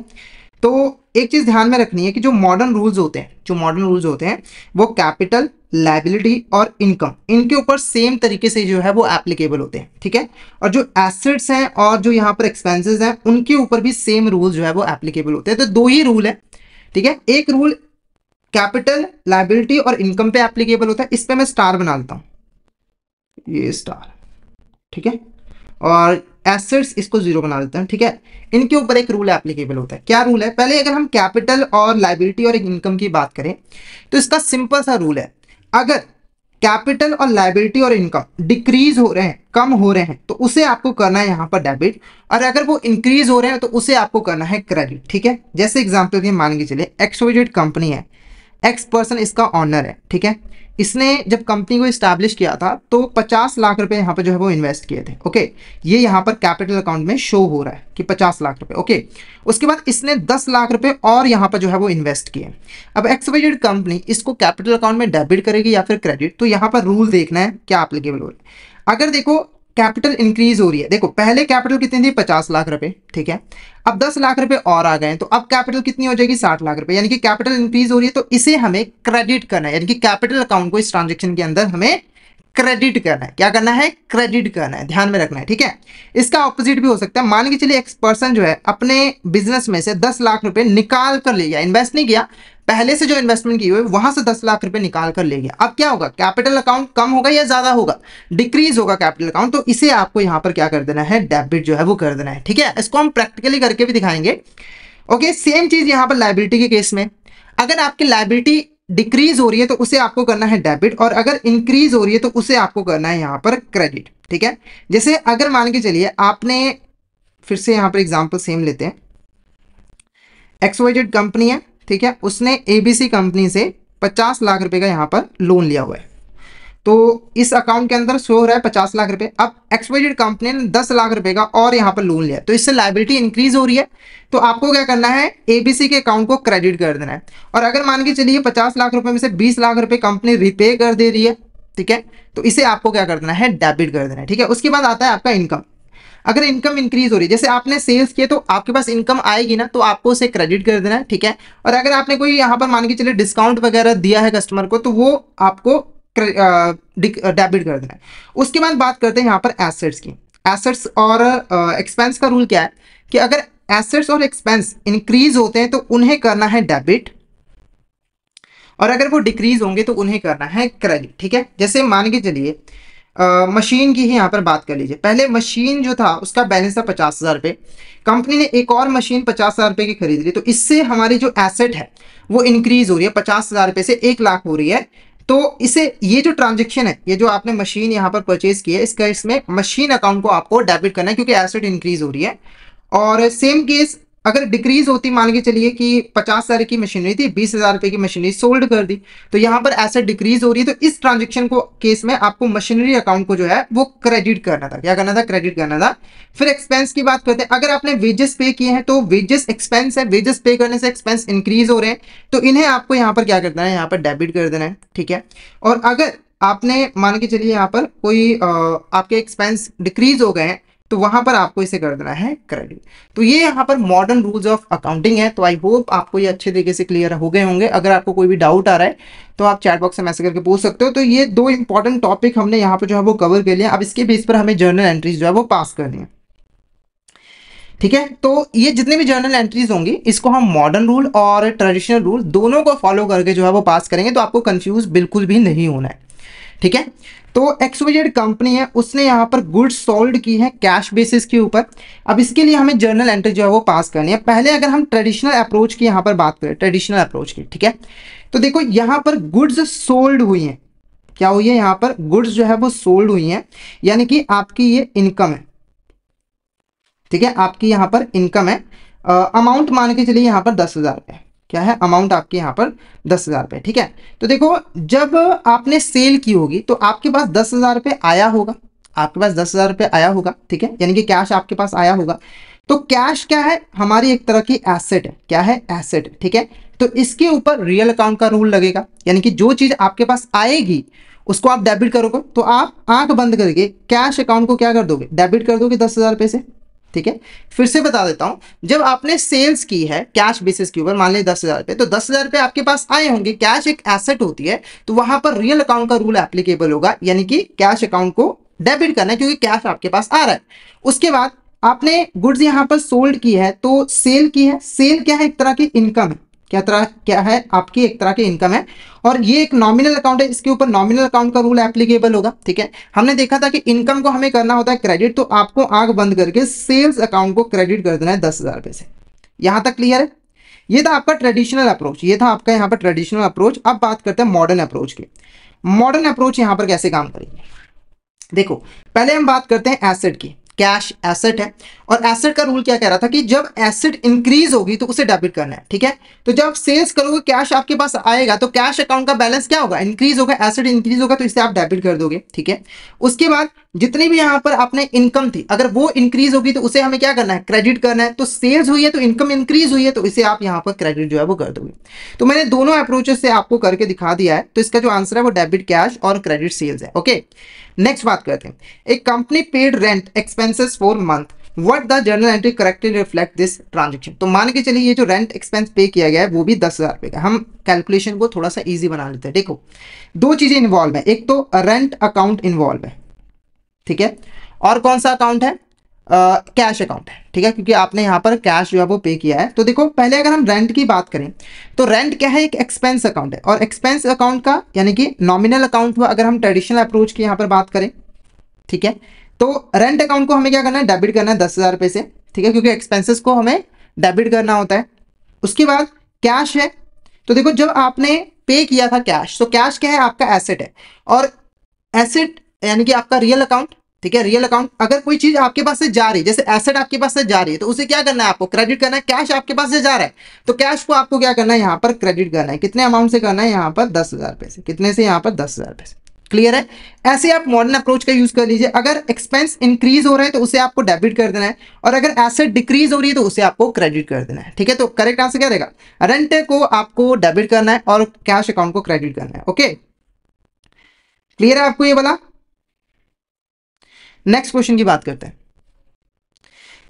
[SPEAKER 1] तो एक चीज ध्यान में रखनी है कि जो मॉडर्न रूल्स होते हैं, वो कैपिटल, लायबिलिटी और इनकम, इनके ऊपर सेम तरीके से जो है वो एप्लीकेबल होते हैं, ठीक है। और जो एसेट्स हैं और जो यहाँ पर एक्सपेंसेस हैं, उनके ऊपर भी सेम रूल जो है वो एप्लीकेबल होते हैं। तो 2 ही रूल है, ठीक है। एक रूल कैपिटल, लायबिलिटी और इनकम पे एप्लीकेबल होता है, इस पे मैं स्टार बना देता हूँ, ये स्टार, ठीक है। और एसेट्स इसको 0 बना देते हैं, ठीक है। इनके ऊपर एक रूल एप्लीकेबल होता है। क्या रूल है? पहले अगर हम कैपिटल और लायबिलिटी और इनकम की बात करें तो इसका सिंपल सा रूल है, अगर कैपिटल और लायबिलिटी और इनकम डिक्रीज हो रहे हैं, कम हो रहे हैं, तो उसे आपको करना है यहाँ पर डेबिट, और अगर वो इंक्रीज हो रहे हैं तो उसे आपको करना है क्रेडिट, ठीक है। जैसे एग्जाम्पल के मान के चलिए एक्सवाइजेड कंपनी है, एक्स पर्सन इसका ऑनर है, ठीक है। इसने जब कंपनी को इस्टेब्लिश किया था तो 50 लाख रुपए यहाँ पर जो है वो इन्वेस्ट किए थे। ओके, ये यहाँ पर कैपिटल अकाउंट में शो हो रहा है कि 50 लाख रुपए। ओके, उसके बाद इसने 10 लाख रुपए और यहाँ पर जो है वो इन्वेस्ट किए। अब एक्सवाइजेड कंपनी इसको कैपिटल अकाउंट में डेबिट करेगी या फिर क्रेडिट, तो यहाँ पर रूल देखना है क्या एप्लीकेबल हो रहा है। अगर देखो कैपिटल इंक्रीज हो रही है, देखो पहले कैपिटल कितनी थी? 50 लाख रुपए, ठीक है। अब 10 लाख रुपए और आ गए, तो अब कैपिटल कितनी हो जाएगी? 60 लाख रुपए, यानी कि कैपिटल इंक्रीज हो रही है, तो इसे हमें क्रेडिट करना है, यानी कि कैपिटल अकाउंट को इस ट्रांजेक्शन के अंदर हमें क्रेडिट करना है। क्या करना है? क्रेडिट करना है, ध्यान में रखना है, ठीक है। इसका ऑपोजिट भी हो सकता है। मान के चलिए एक पर्सन जो है अपने बिजनेस में से 10 लाख रुपए निकाल कर ले गया, इन्वेस्ट नहीं किया, पहले से जो इन्वेस्टमेंट की हुई वहां से 10 लाख रुपए निकाल कर ले गया। अब क्या होगा? कैपिटल अकाउंट कम होगा या ज्यादा होगा? डिक्रीज होगा कैपिटल अकाउंट, तो इसे आपको यहां पर क्या कर देना है? डेबिट जो है वो कर देना है, ठीक है। इसको हम प्रैक्टिकली करके भी दिखाएंगे। ओके, सेम चीज यहां पर लायबिलिटी के केस में, अगर आपकी लायबिलिटी डिक्रीज हो रही है तो उसे आपको करना है डेबिट, और अगर इंक्रीज हो रही है तो उसे आपको करना है यहां पर क्रेडिट, ठीक है। जैसे अगर मान के चलिए आपने, फिर से यहां पर एग्जांपल सेम लेते हैं, एक्सवाइजेड कंपनी है, ठीक है, उसने एबीसी कंपनी से 50 लाख रुपए का यहां पर लोन लिया हुआ है। तो इस अकाउंट के अंदर शो हो रहा है 50 लाख रुपए। अब XYZ कंपनी ने 10 लाख रुपए का और यहाँ पर लोन लिया, तो इससे लायबिलिटी इंक्रीज हो रही है। तो आपको क्या करना है, ABC के अकाउंट को क्रेडिट कर देना है। और अगर मान के चलिए 50 लाख रुपए में से 20 लाख रुपए कंपनी रिपे कर दे रही है, ठीक है, तो इसे आपको क्या कर देना है, डेबिट कर देना है, ठीक है। उसके बाद आता है आपका इनकम। अगर इनकम इंक्रीज हो रही है, जैसे आपने सेल्स किए तो आपके पास इनकम आएगी ना, तो आपको उसे क्रेडिट कर देना है, ठीक है। और अगर आपने कोई यहाँ पर मान के चलिए डिस्काउंट वगैरह दिया है कस्टमर को, तो वो आपको डेबिट कर देना है। उसके बाद बात करते हैं यहाँ पर एसेट्स की। एसेट्स और एक्सपेंस का रूल क्या है कि अगर एसेट्स और एक्सपेंस इंक्रीज होते हैं तो उन्हें करना है डेबिट, और अगर वो डिक्रीज होंगे तो उन्हें करना है क्रेडिट, ठीक है। जैसे मान के चलिए मशीन की ही यहाँ पर बात कर लीजिए। पहले मशीन जो था उसका बैलेंस था 50,000 रुपये, कंपनी ने एक और मशीन 50,000 रुपये की खरीद ली, तो इससे हमारी जो एसेट है वो इंक्रीज हो रही है, 50,000 रुपये से 1 लाख हो रही है। तो इसे ये जो ट्रांजेक्शन है, ये जो आपने मशीन यहाँ पर परचेज की है, इसका इसमें मशीन अकाउंट को आपको डेबिट करना है क्योंकि एसेट इंक्रीज हो रही है। और सेम केस अगर डिक्रीज होती, मान के चलिए कि 50,000 की मशीनरी थी, 20,000 रुपए की मशीनरी सोल्ड कर दी, तो यहाँ पर एसेट डिक्रीज हो रही है, तो इस ट्रांजेक्शन को केस में आपको मशीनरी अकाउंट को जो है वो क्रेडिट करना था। क्या करना था, क्रेडिट करना था। फिर एक्सपेंस की बात करते हैं। अगर आपने वेजेस पे किए हैं तो वेजेस एक्सपेंस है, वेजेस पे करने से एक्सपेंस इंक्रीज हो रहे हैं, तो इन्हें आपको यहाँ पर क्या करना है, यहाँ पर डेबिट कर देना है, ठीक है। और अगर आपने मान के चलिए यहाँ पर कोई आपके एक्सपेंस डिक्रीज हो गए हैं, तो वहां पर आपको इसे कर देना है क्रेडिट। तो ये यहाँ पर मॉडर्न रूल्स ऑफ अकाउंटिंग है। तो आई होप आपको ये अच्छे तरीके से क्लियर हो गए होंगे। अगर आपको कोई भी डाउट आ रहा है तो आप चैट बॉक्स में मैसेज करके पूछ सकते हो। तो ये 2 इंपॉर्टेंट टॉपिक हमने यहाँ पर जो है वो कवर कर लिया। अब इसके बेस पर हमें जर्नल एंट्रीज जो है वो पास करनी है, ठीक है। तो ये जितने भी जर्नल एंट्रीज होंगी, इसको हम मॉडर्न रूल और ट्रेडिशनल रूल दोनों को फॉलो करके जो है वो पास करेंगे, तो आपको कंफ्यूज बिल्कुल भी नहीं होना है, ठीक है। तो XYZ कंपनी है, उसने यहाँ पर गुड्स सोल्ड की है कैश बेसिस के ऊपर। अब इसके लिए हमें जर्नल एंट्री जो है वो पास करनी है। पहले अगर हम ट्रेडिशनल अप्रोच की यहाँ पर बात करें, ट्रेडिशनल अप्रोच की, ठीक है, तो देखो यहाँ पर गुड्स सोल्ड हुई हैं। क्या हुई है, यहाँ पर गुड्स जो है वो सोल्ड हुई हैं, यानी कि आपकी ये इनकम है, ठीक है, आपकी यहाँ पर इनकम है। अमाउंट मान के चलिए यहाँ पर 10,000 रुपये, क्या है, अमाउंट आपके यहाँ पर 10,000 रुपये, ठीक है। तो देखो जब आपने सेल की होगी तो आपके पास 10,000 रुपये आया होगा, आपके पास 10,000 रुपये आया होगा, ठीक है, यानी कि कैश आपके पास आया होगा। तो कैश क्या है, हमारी एक तरह की एसेट है। क्या है, एसेट, ठीक है। तो इसके ऊपर रियल अकाउंट का रूल लगेगा, यानी कि जो चीज आपके पास आएगी उसको आप डेबिट करोगे, तो आप आंख बंद करके कैश अकाउंट को क्या कर दोगे, डेबिट कर दोगे 10,000 रुपये से, ठीक है। फिर से बता देता हूं, जब आपने सेल्स की है कैश बेसिस के ऊपर, मान लीजिए 10,000 रुपये, तो 10,000 रुपये आपके पास आए होंगे, कैश एक एसेट होती है, तो वहां पर रियल अकाउंट का रूल एप्लीकेबल होगा, यानी कि कैश अकाउंट को डेबिट करना है क्योंकि कैश आपके पास आ रहा है। उसके बाद आपने गुड्स यहां पर सोल्ड की है, तो सेल की है। सेल क्या है, एक तरह की इनकम है। क्या है, आपकी एक तरह की इनकम है, और ये एक नॉमिनल अकाउंट है, इसके ऊपर नॉमिनल अकाउंट का रूल एप्लीकेबल होगा, ठीक है। हमने देखा था कि इनकम को हमें करना होता है क्रेडिट, तो आपको आंख बंद करके सेल्स अकाउंट को क्रेडिट कर देना है 10,000 रुपये से। यहां तक क्लियर है। ये था आपका ट्रेडिशनल अप्रोच, ये था आपका यहाँ पर ट्रेडिशनल अप्रोच। अब बात करते हैं मॉडर्न अप्रोच की। मॉडर्न अप्रोच यहाँ पर कैसे काम करेगी, देखो पहले हम बात करते हैं एसेट की। कैश एसेट है, और एसेट का रूल क्या कह रहा था कि जब एसेट इंक्रीज होगी तो उसे डेबिट करना है, ठीक है। तो जब सेल्स करोगे कैश आपके पास आएगा, तो कैश अकाउंट का बैलेंस क्या होगा, इंक्रीज होगा, एसेट इंक्रीज होगा, तो इसे आप डेबिट कर दोगे, ठीक है। उसके बाद जितनी भी यहाँ पर आपने इनकम थी, अगर वो इंक्रीज होगी तो उसे हमें क्या करना है, क्रेडिट करना है। तो सेल्स हुई है तो इनकम इंक्रीज हुई है, तो इसे आप यहाँ पर क्रेडिट जो है वो कर दोगे। तो मैंने दोनों अप्रोचेस से आपको करके दिखा दिया है, तो इसका जो आंसर है वो डेबिट कैश और क्रेडिट सेल्स है, ओके। नेक्स्ट बात करते हैं, एक company paid rent expenses for month, what the journal entry correctly reflect this transaction. तो मान के चलिए ये जो रेंट एक्सपेंस पे किया गया है वो भी 10,000 रुपये का। हम कैलकुलेशन को थोड़ा सा इजी बना लेते हैं। देखो 2 चीजें इन्वॉल्व है, एक तो रेंट अकाउंट इन्वॉल्व है, ठीक है, और कौन सा अकाउंट है, कैश अकाउंट है, ठीक है, क्योंकि आपने यहाँ पर कैश जो है वो पे किया है। तो देखो पहले अगर हम रेंट की बात करें, तो रेंट क्या है, एक एक्सपेंस अकाउंट है, और एक्सपेंस अकाउंट का यानी कि नॉमिनल अकाउंट हुआ अगर हम ट्रेडिशनल अप्रोच की यहाँ पर बात करें, ठीक है। तो रेंट अकाउंट को हमें क्या करना है, डेबिट करना है 10,000 रुपये से, ठीक है, क्योंकि एक्सपेंसेस को हमें डेबिट करना होता है। उसके बाद कैश है, तो देखो जब आपने पे किया था कैश, तो कैश क्या है, आपका एसेट है, और एसेट यानी कि आपका रियल अकाउंट, ठीक है। रियल अकाउंट, अगर कोई चीज आपके पास से जा रही है, जैसे एसेट आपके पास से जा रही है, तो उसे क्या करना है, आपको क्रेडिट करना है। कैश आपके पास से जा रहा है, तो कैश को आपको क्या करना है, यहाँ पर क्रेडिट करना है। कितने अमाउंट से करना है, यहाँ पर 10,000 रुपये से। कितने से, यहाँ पर 10,000 रुपये से, क्लियर है? ऐसे आप मॉडर्न अप्रोच का यूज कर लीजिए। अगर एक्सपेंस इंक्रीज हो रहा है तो उसे आपको डेबिट कर देना है, और अगर एसेट डिक्रीज हो रही है तो उसे आपको क्रेडिट कर देना है। ठीक है, तो करेक्ट आंसर क्या रहेगा? रेंट को आपको डेबिट करना है और कैश अकाउंट को क्रेडिट करना है। ओके, क्लियर है आपको ये वाला? नेक्स्ट क्वेश्चन की बात करते हैं।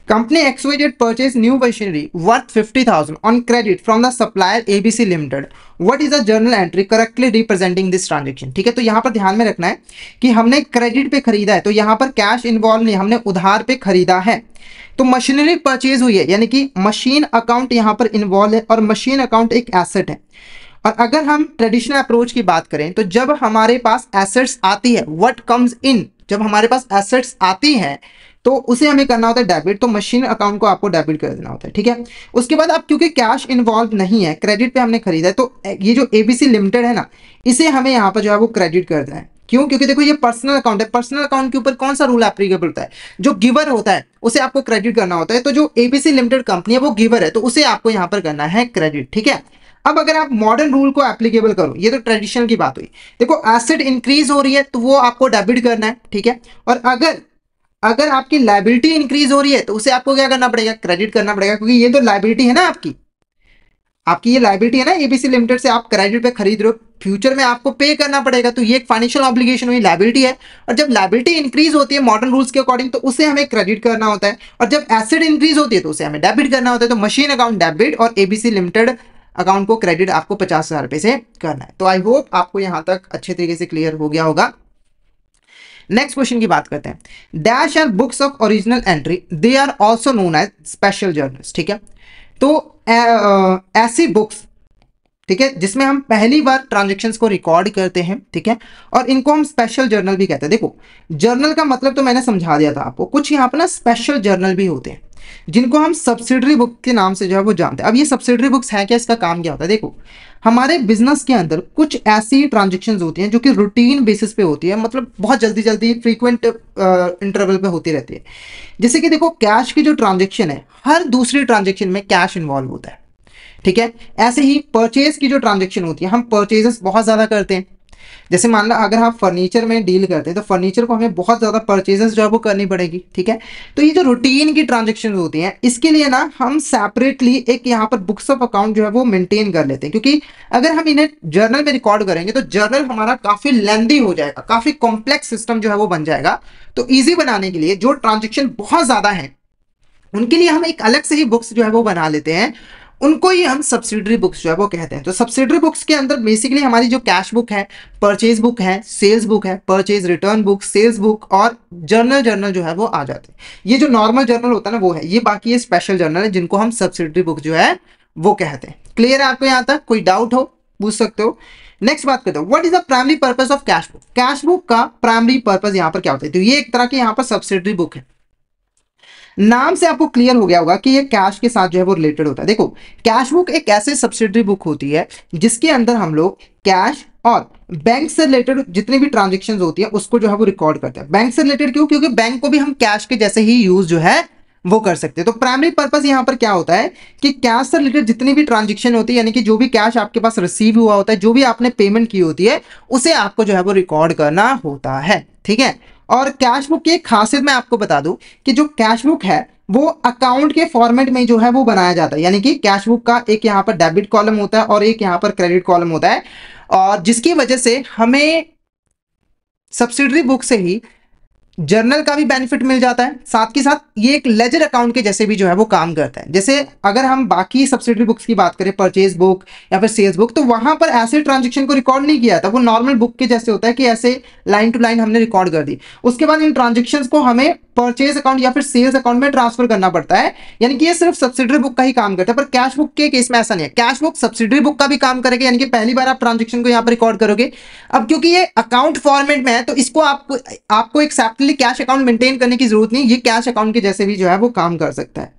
[SPEAKER 1] Company XYZ purchased new machinery worth 50,000 on credit from the supplier ABC Limited. What is the journal entry correctly representing this transaction? ठीक है, तो यहाँ पर ध्यान में रखना है कि हमने क्रेडिट पे खरीदा है, तो यहाँ पर कैश इन्वॉल्व नहीं, हमने उधार पे खरीदा है। तो मशीनरी परचेज हुई है, यानी कि मशीन अकाउंट यहाँ पर इन्वॉल्व है, और मशीन अकाउंट एक एसेट है। और अगर हम ट्रेडिशनल अप्रोच की बात करें तो जब हमारे पास एसेट्स आती है, व्हाट कम्स इन, जब हमारे पास एसेट्स आती है तो उसे हमें करना होता है डेबिट, तो मशीन अकाउंट को आपको डेबिट कर देना होता है। ठीक है, उसके बाद अब क्योंकि कैश इन्वॉल्व नहीं है, क्रेडिट पे हमने खरीदा है, तो ये जो एबीसी लिमिटेड है ना, इसे हमें यहाँ पर जो है वो क्रेडिट कर देना है। क्यों? क्योंकि देखो ये पर्सनल अकाउंट है, पर्सनल अकाउंट के ऊपर कौन सा रूल एप्लीकेबल होता है? जो गिवर होता है उसे आपको क्रेडिट करना होता है। तो जो एबीसी लिमिटेड कंपनी है वो गिवर है, तो उसे आपको यहाँ पर करना है क्रेडिट। ठीक है, अब अगर आप मॉडर्न रूल को एप्लीकेबल करो, ये तो ट्रेडिशनल की बात हुई। देखो एसेट इंक्रीज हो रही है तो वो आपको डेबिट करना है। ठीक है, और अगर आपकी लायबिलिटी इंक्रीज हो रही है तो उसे आपको क्या करना पड़ेगा? क्रेडिट करना पड़ेगा, क्योंकि ये तो लायबिलिटी है ना आपकी ये लायबिलिटी है ना, एबीसी लिमिटेड से आप क्रेडिट पे खरीद रहे हो, फ्यूचर में आपको पे करना पड़ेगा, तो ये एक फाइनेंशियल ऑब्लिगेशन हुई, लायबिलिटी है। और जब लायबिलिटी इंक्रीज होती है मॉडर्न रूल्स के अकॉर्डिंग तो उसे हमें क्रेडिट करना होता है, और जब एसेट इंक्रीज होती है तो उसे हमें डेबिट करना होता है। तो मशीन अकाउंट डेबिट और एबीसी लिमिटेड अकाउंट को क्रेडिट आपको 50,000 रुपए से करना है। तो आई होप आपको यहां तक अच्छे तरीके से क्लियर हो गया होगा। नेक्स्ट क्वेश्चन की बात करते हैं। Dash are books of original entry, they are also known as special journals. ठीक है, तो ऐसी बुक्स, ठीक है, जिसमें हम पहली बार ट्रांजेक्शन्स को रिकॉर्ड करते हैं, ठीक है, और इनको हम स्पेशल जर्नल भी कहते हैं। देखो जर्नल का मतलब तो मैंने समझा दिया था आपको, कुछ यहाँ पर ना स्पेशल जर्नल भी होते हैं जिनको हम सब्सिडरी बुक के नाम से जो है वो जानते हैं। अब ये सब्सिडरी बुक्स है क्या, इसका काम क्या होता है? देखो हमारे बिजनेस के अंदर कुछ ऐसी ट्रांजेक्शन्स होती हैं जो कि रूटीन बेसिस पे होती है, मतलब बहुत जल्दी जल्दी फ्रीक्वेंट इंटरवल पे होती रहती है। जैसे कि देखो कैश की जो ट्रांजेक्शन है, हर दूसरी ट्रांजेक्शन में कैश इन्वॉल्व होता है। ठीक है, ऐसे ही परचेज की जो ट्रांजेक्शन होती है, हम परचेजेस बहुत ज्यादा करते हैं। जैसे मान लो अगर आप फर्नीचर में डील करते हैं तो फर्नीचर को हमें बहुत ज्यादा परचेजेस जो है वो करनी पड़ेगी। ठीक है, तो ये जो रूटीन की ट्रांजेक्शन होती हैं इसके लिए ना हम सेपरेटली एक यहाँ पर बुक्स ऑफ अकाउंट जो है वो मेंटेन कर लेते हैं, क्योंकि अगर हम इन्हें जर्नल में रिकॉर्ड करेंगे तो जर्नल हमारा काफी लेंदी हो जाएगा, काफी कॉम्प्लेक्स सिस्टम जो है वो बन जाएगा। तो ईजी बनाने के लिए जो ट्रांजेक्शन बहुत ज्यादा है उनके लिए हम एक अलग से ही बुक्स जो है वो बना लेते हैं, उनको ही हम सब्सिडरी बुक्स जो है वो कहते हैं। तो सब्सिडरी बुक्स के अंदर बेसिकली हमारी जो कैश बुक है, परचेज बुक है, सेल्स बुक है, purchase return book, sales book और जर्नल जो है वो आ जाते हैं। ये जो नॉर्मल जर्नल होता है ना वो है, ये बाकी ये स्पेशल जर्नल है जिनको हम सब्सिडरी बुक जो है वो कहते हैं। क्लियर है आपको? यहाँ तक कोई डाउट हो पूछ सकते हो। नेक्स्ट बात करते हो, what is the primary purpose of cash book? Cash book का प्राइमरी पर्पस यहाँ पर क्या होता है? तो ये एक तरह की यहाँ पर सब्सिडरी बुक है। नाम से आपको क्लियर हो गया होगा कि ये कैश के साथ जो है वो रिलेटेड होता है। देखो कैश बुक एक ऐसे सब्सिडरी बुक होती है जिसके अंदर हम लोग कैश और बैंक से रिलेटेड जितनी भी ट्रांजेक्शन्स होती है उसको जो है वो रिकॉर्ड करते हैं। बैंक से रिलेटेड क्यों? क्योंकि बैंक को भी हम कैश के जैसे ही यूज जो है वो कर सकते हैं। तो प्राइमरी पर्पस यहां पर क्या होता है कि कैश से रिलेटेड जितनी भी ट्रांजेक्शन होती है, यानी कि जो भी कैश आपके पास रिसीव हुआ होता है, जो भी आपने पेमेंट की होती है, उसे आपको जो है वो रिकॉर्ड करना होता है। ठीक है, और कैश बुक की एक खासियत मैं आपको बता दूं कि जो कैश बुक है वो अकाउंट के फॉर्मेट में जो है वो बनाया जाता है, यानी कि कैश बुक का एक यहाँ पर डेबिट कॉलम होता है और एक यहाँ पर क्रेडिट कॉलम होता है, और जिसकी वजह से हमें सब्सिडरी बुक से ही जर्नल का भी बेनिफिट मिल जाता है, साथ के साथ ये एक लेजर अकाउंट के जैसे भी जो है वो काम करता है। जैसे अगर हम बाकी सब्सिडरी बुक्स की बात करें, परचेज बुक या फिर सेल्स बुक, तो वहां पर ऐसे ट्रांजेक्शन को रिकॉर्ड नहीं किया था, वो नॉर्मल बुक के जैसे होता है कि ऐसे लाइन टू लाइन हमने रिकॉर्ड कर दी, उसके बाद इन ट्रांजेक्शन्स को हमें परचेज अकाउंट या फिर सेल्स अकाउंट में ट्रांसफर करना पड़ता है, यानी कि ये सिर्फ सब्सिडरी बुक का ही काम करता है। पर कैश बुक के केस में ऐसा नहीं है, कैश बुक सब्सिडरी बुक का भी काम करेगा, यानी कि पहली बार आप ट्रांजेक्शन को यहाँ पर रिकॉर्ड करोगे। अब क्योंकि ये अकाउंट फॉर्मेट में है तो इसको आपको एक सेपरेटली कैश अकाउंट मेंटेन करने की जरूरत नहीं, ये कैश अकाउंट के जैसे भी जो है वो काम कर सकता है।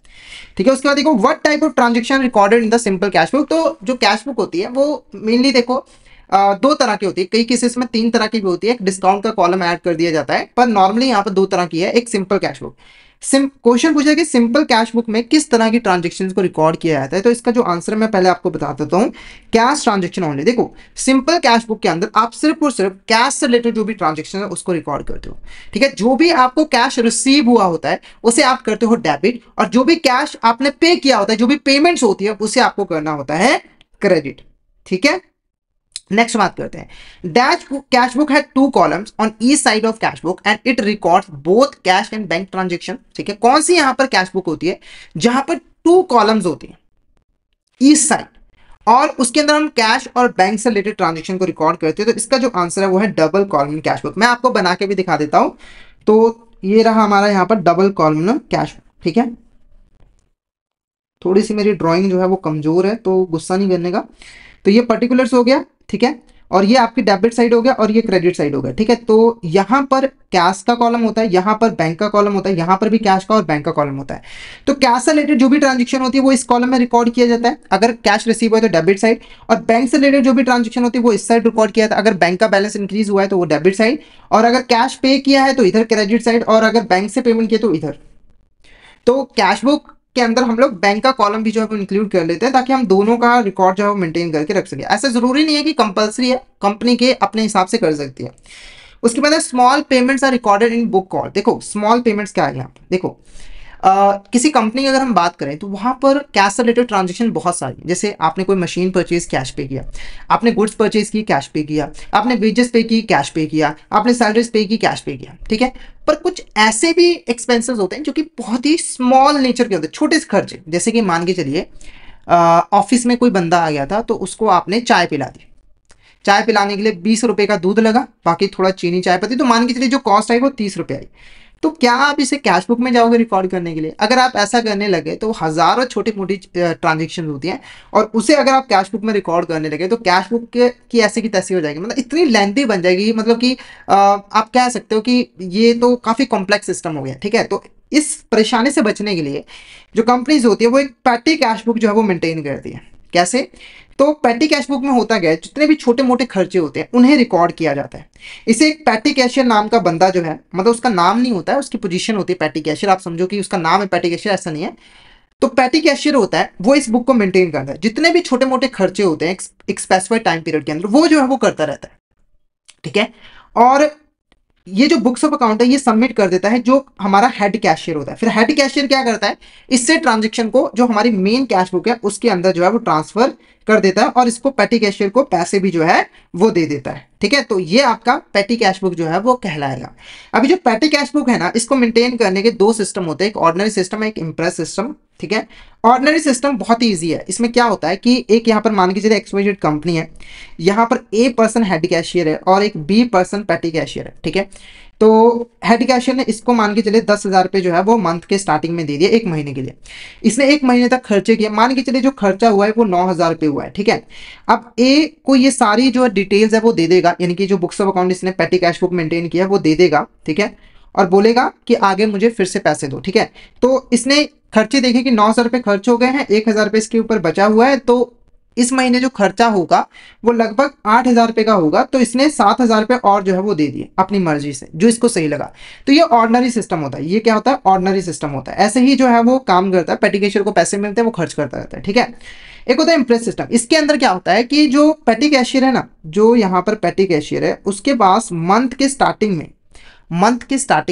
[SPEAKER 1] ठीक है, उसके बाद देखो what type of transaction recorded in the simple cash book. तो जो कैश बुक होती है वो मेनली देखो दो तरह की होती है, कई केसेस में तीन तरह की भी होती है। एक डिस्काउंट का कॉलम ऐड कर दिया जाता है, पर नॉर्मली यहाँ पर दो तरह की है। एक सिंपल कैश बुक, क्वेश्चन पूछा कि सिंपल कैश बुक में किस तरह की ट्रांजेक्शन को रिकॉर्ड किया जाता है, तो इसका जो आंसर है मैं पहले आपको बता देता हूँ। Cash transaction only. देखो सिंपल कैश बुक के अंदर आप सिर्फ और सिर्फ कैश से रिलेटेड जो भी ट्रांजेक्शन है उसको रिकॉर्ड करते हो, ठीक है। जो भी आपको कैश रिसीव हुआ होता है उसे आप करते हो डेबिट, और जो भी कैश आपने पे किया होता है, जो भी पेमेंट्स होती है, उसे आपको करना होता है क्रेडिट, ठीक है। नेक्स्ट बात करते हैं। डैश बुक कैश बुक है 2 columns on each side of cash book and it records both cash and bank transaction, ठीक है। कौन सी यहां पर कैश बुक होती है जहां पर 2 कॉलम्स होती है ईच साइड, और उसके अंदर हम कैश और बैंक से रिलेटेड ट्रांजेक्शन को रिकॉर्ड करते हैं, तो इसका जो आंसर है वो है डबल कॉलम कैश बुक। मैं आपको बना के भी दिखा देता हूं। तो ये रहा हमारा यहाँ पर डबल कॉलम कैश बुक, ठीक है। थोड़ी सी मेरी ड्राइंग जो है वो कमजोर है, तो गुस्सा नहीं करने का। तो ये पर्टिकुलर्स हो गया, ठीक है, और ये आपकी डेबिट साइड हो गया और ये क्रेडिट साइड हो गया, ठीक है। तो यहां पर कैश का कॉलम होता है, यहां पर बैंक का कॉलम होता है, यहां पर भी कैश का और बैंक का कॉलम होता है। तो कैश से रिलेटेड जो भी ट्रांजेक्शन होती है वो इस कॉलम में रिकॉर्ड किया जाता है, अगर कैश रिसीव हुआ है तो डेबिट साइड, और बैंक से रिलेटेड जो भी ट्रांजेक्शन होती है वो इस साइड रिकॉर्ड किया जाता है। अगर बैंक का बैलेंस इंक्रीज हुआ है तो वो डेबिट साइड, और अगर कैश पे किया है तो इधर क्रेडिट साइड, और अगर बैंक से पेमेंट किया तो इधर। तो कैश बुक के अंदर हम लोग बैंक का कॉलम भी जो है वो इंक्लूड कर लेते हैं, ताकि हम दोनों का रिकॉर्ड जो है वो मेंटेन करके रख सके। ऐसा जरूरी नहीं है कि कंपलसरी है, कंपनी के अपने हिसाब से कर सकती है। उसके बाद small payments are recorded in book call. देखो स्मॉल पेमेंट्स क्या है यहाँ पर, देखो किसी कंपनी की अगर हम बात करें तो वहां पर कैश से रिलेटेड ट्रांजेक्शन बहुत सारी, जैसे आपने कोई मशीन परचेज कैश पे किया, आपने गुड्स परचेज की कैश पे किया, आपने वेजेस पे की कैश पे किया, आपने सैलरीज पे की कैश पे किया, ठीक है। पर कुछ ऐसे भी एक्सपेंसेस होते हैं जो कि बहुत ही स्मॉल नेचर के होते हैं, छोटे से खर्चे, जैसे कि मान के चलिए ऑफिस में कोई बंदा आ गया था तो उसको आपने चाय पिला दी। चाय पिलाने के लिए 20 रुपए का दूध लगा, बाकी थोड़ा चीनी चाय पत्ती, तो मान के चलिए जो कॉस्ट आई वो 30 रुपए आई। तो क्या आप इसे कैश बुक में जाओगे रिकॉर्ड करने के लिए? अगर आप ऐसा करने लगे तो हजारों छोटी मोटी ट्रांजेक्शन होती हैं, और उसे अगर आप कैश बुक में रिकॉर्ड करने लगे तो कैश बुक की ऐसी की तैसी हो जाएगी, मतलब इतनी लेंथी बन जाएगी, मतलब कि आप कह सकते हो कि ये तो काफी कॉम्प्लेक्स सिस्टम हो गया, ठीक है। तो इस परेशानी से बचने के लिए जो कंपनीज होती है वो एक पैटी कैश बुक जो है वो मेंटेन करती है। कैसे? तो पैटी कैश बुक में होता क्या है, जितने भी छोटे मोटे खर्चे होते हैं उन्हें रिकॉर्ड किया जाता है। इसे एक पैटी कैशियर नाम का बंदा जो है, मतलब उसका नाम नहीं होता है, उसकी पोजीशन होती है पैटी कैशियर। आप समझो कि उसका नाम है पैटी कैशियर, ऐसा नहीं है। तो पैटी कैशियर होता है वो इस बुक को मेंटेन करता है, जितने भी छोटे मोटे खर्चे होते हैं एक स्पेसिफाइड टाइम पीरियड के अंदर वो जो है वो करता रहता है, ठीक है। और ये जो बुक्स ऑफ अकाउंट है ये सबमिट कर देता है जो हमारा हेड कैशियर होता है। फिर हेड कैशियर क्या करता है, इससे ट्रांजेक्शन को जो हमारी मेन कैश बुक है उसके अंदर जो है वो ट्रांसफर कर देता है, और इसको पैटी कैशियर को पैसे भी जो है वो दे देता है, ठीक है। तो ये आपका पैटी कैश बुक जो है वो कहलाएगा। अभी जो पैटी कैश बुक है ना, इसको मेंटेन करने के 2 सिस्टम होते हैं, एक ऑर्डिनरी सिस्टम है, एक इम्प्रेस सिस्टम, ठीक है। ऑर्डिनरी सिस्टम बहुत ही ईजी है। इसमें क्या होता है कि एक यहाँ पर मान के चलिए एक्सवाइजेड कंपनी है, यहाँ पर ए पर्सन हेड कैशियर है और एक बी पर्सन पैटी कैशियर है, ठीक है। तो हेड कैशियर ने इसको मान के चलिए 10,000 रुपये जो है वो मंथ के स्टार्टिंग में दे दिया 1 महीने के लिए। इसने 1 महीने तक खर्चे किया, मान के चलिए जो खर्चा हुआ है वो 9,000 रुपये हुआ है, ठीक है। अब ए को ये सारी जो डिटेल्स है वो दे देगा, यानी कि जो बुक्स ऑफ अकाउंट इसने पैटी कैश बुक मेंटेन किया वो दे देगा, ठीक है, और बोलेगा कि आगे मुझे फिर से पैसे दो, ठीक है। तो इसने खर्चे देखे कि 9,000 रुपये खर्च हो गए हैं, 1,000 रुपये इसके ऊपर बचा हुआ है, तो इस महीने जो खर्चा होगा वो लगभग 8,000 रुपये का होगा। तो इसने 7,000 रुपये और जो है वो दे दिए अपनी मर्जी से, जो इसको सही लगा। तो ये ऑर्डिनरी सिस्टम होता है। ये क्या होता है? ऑर्डिनरी सिस्टम होता है। ऐसे ही जो है वो काम करता है, पैटी कैशियर को पैसे मिलते हैं, वो खर्च करता रहता है, ठीक है। एक होता है इम्प्रेस सिस्टम। इसके अंदर क्या होता है कि जो पैटी कैशियर है ना, जो यहाँ पर पैटी कैशियर है उसके पास मंथ के स्टार्टिंग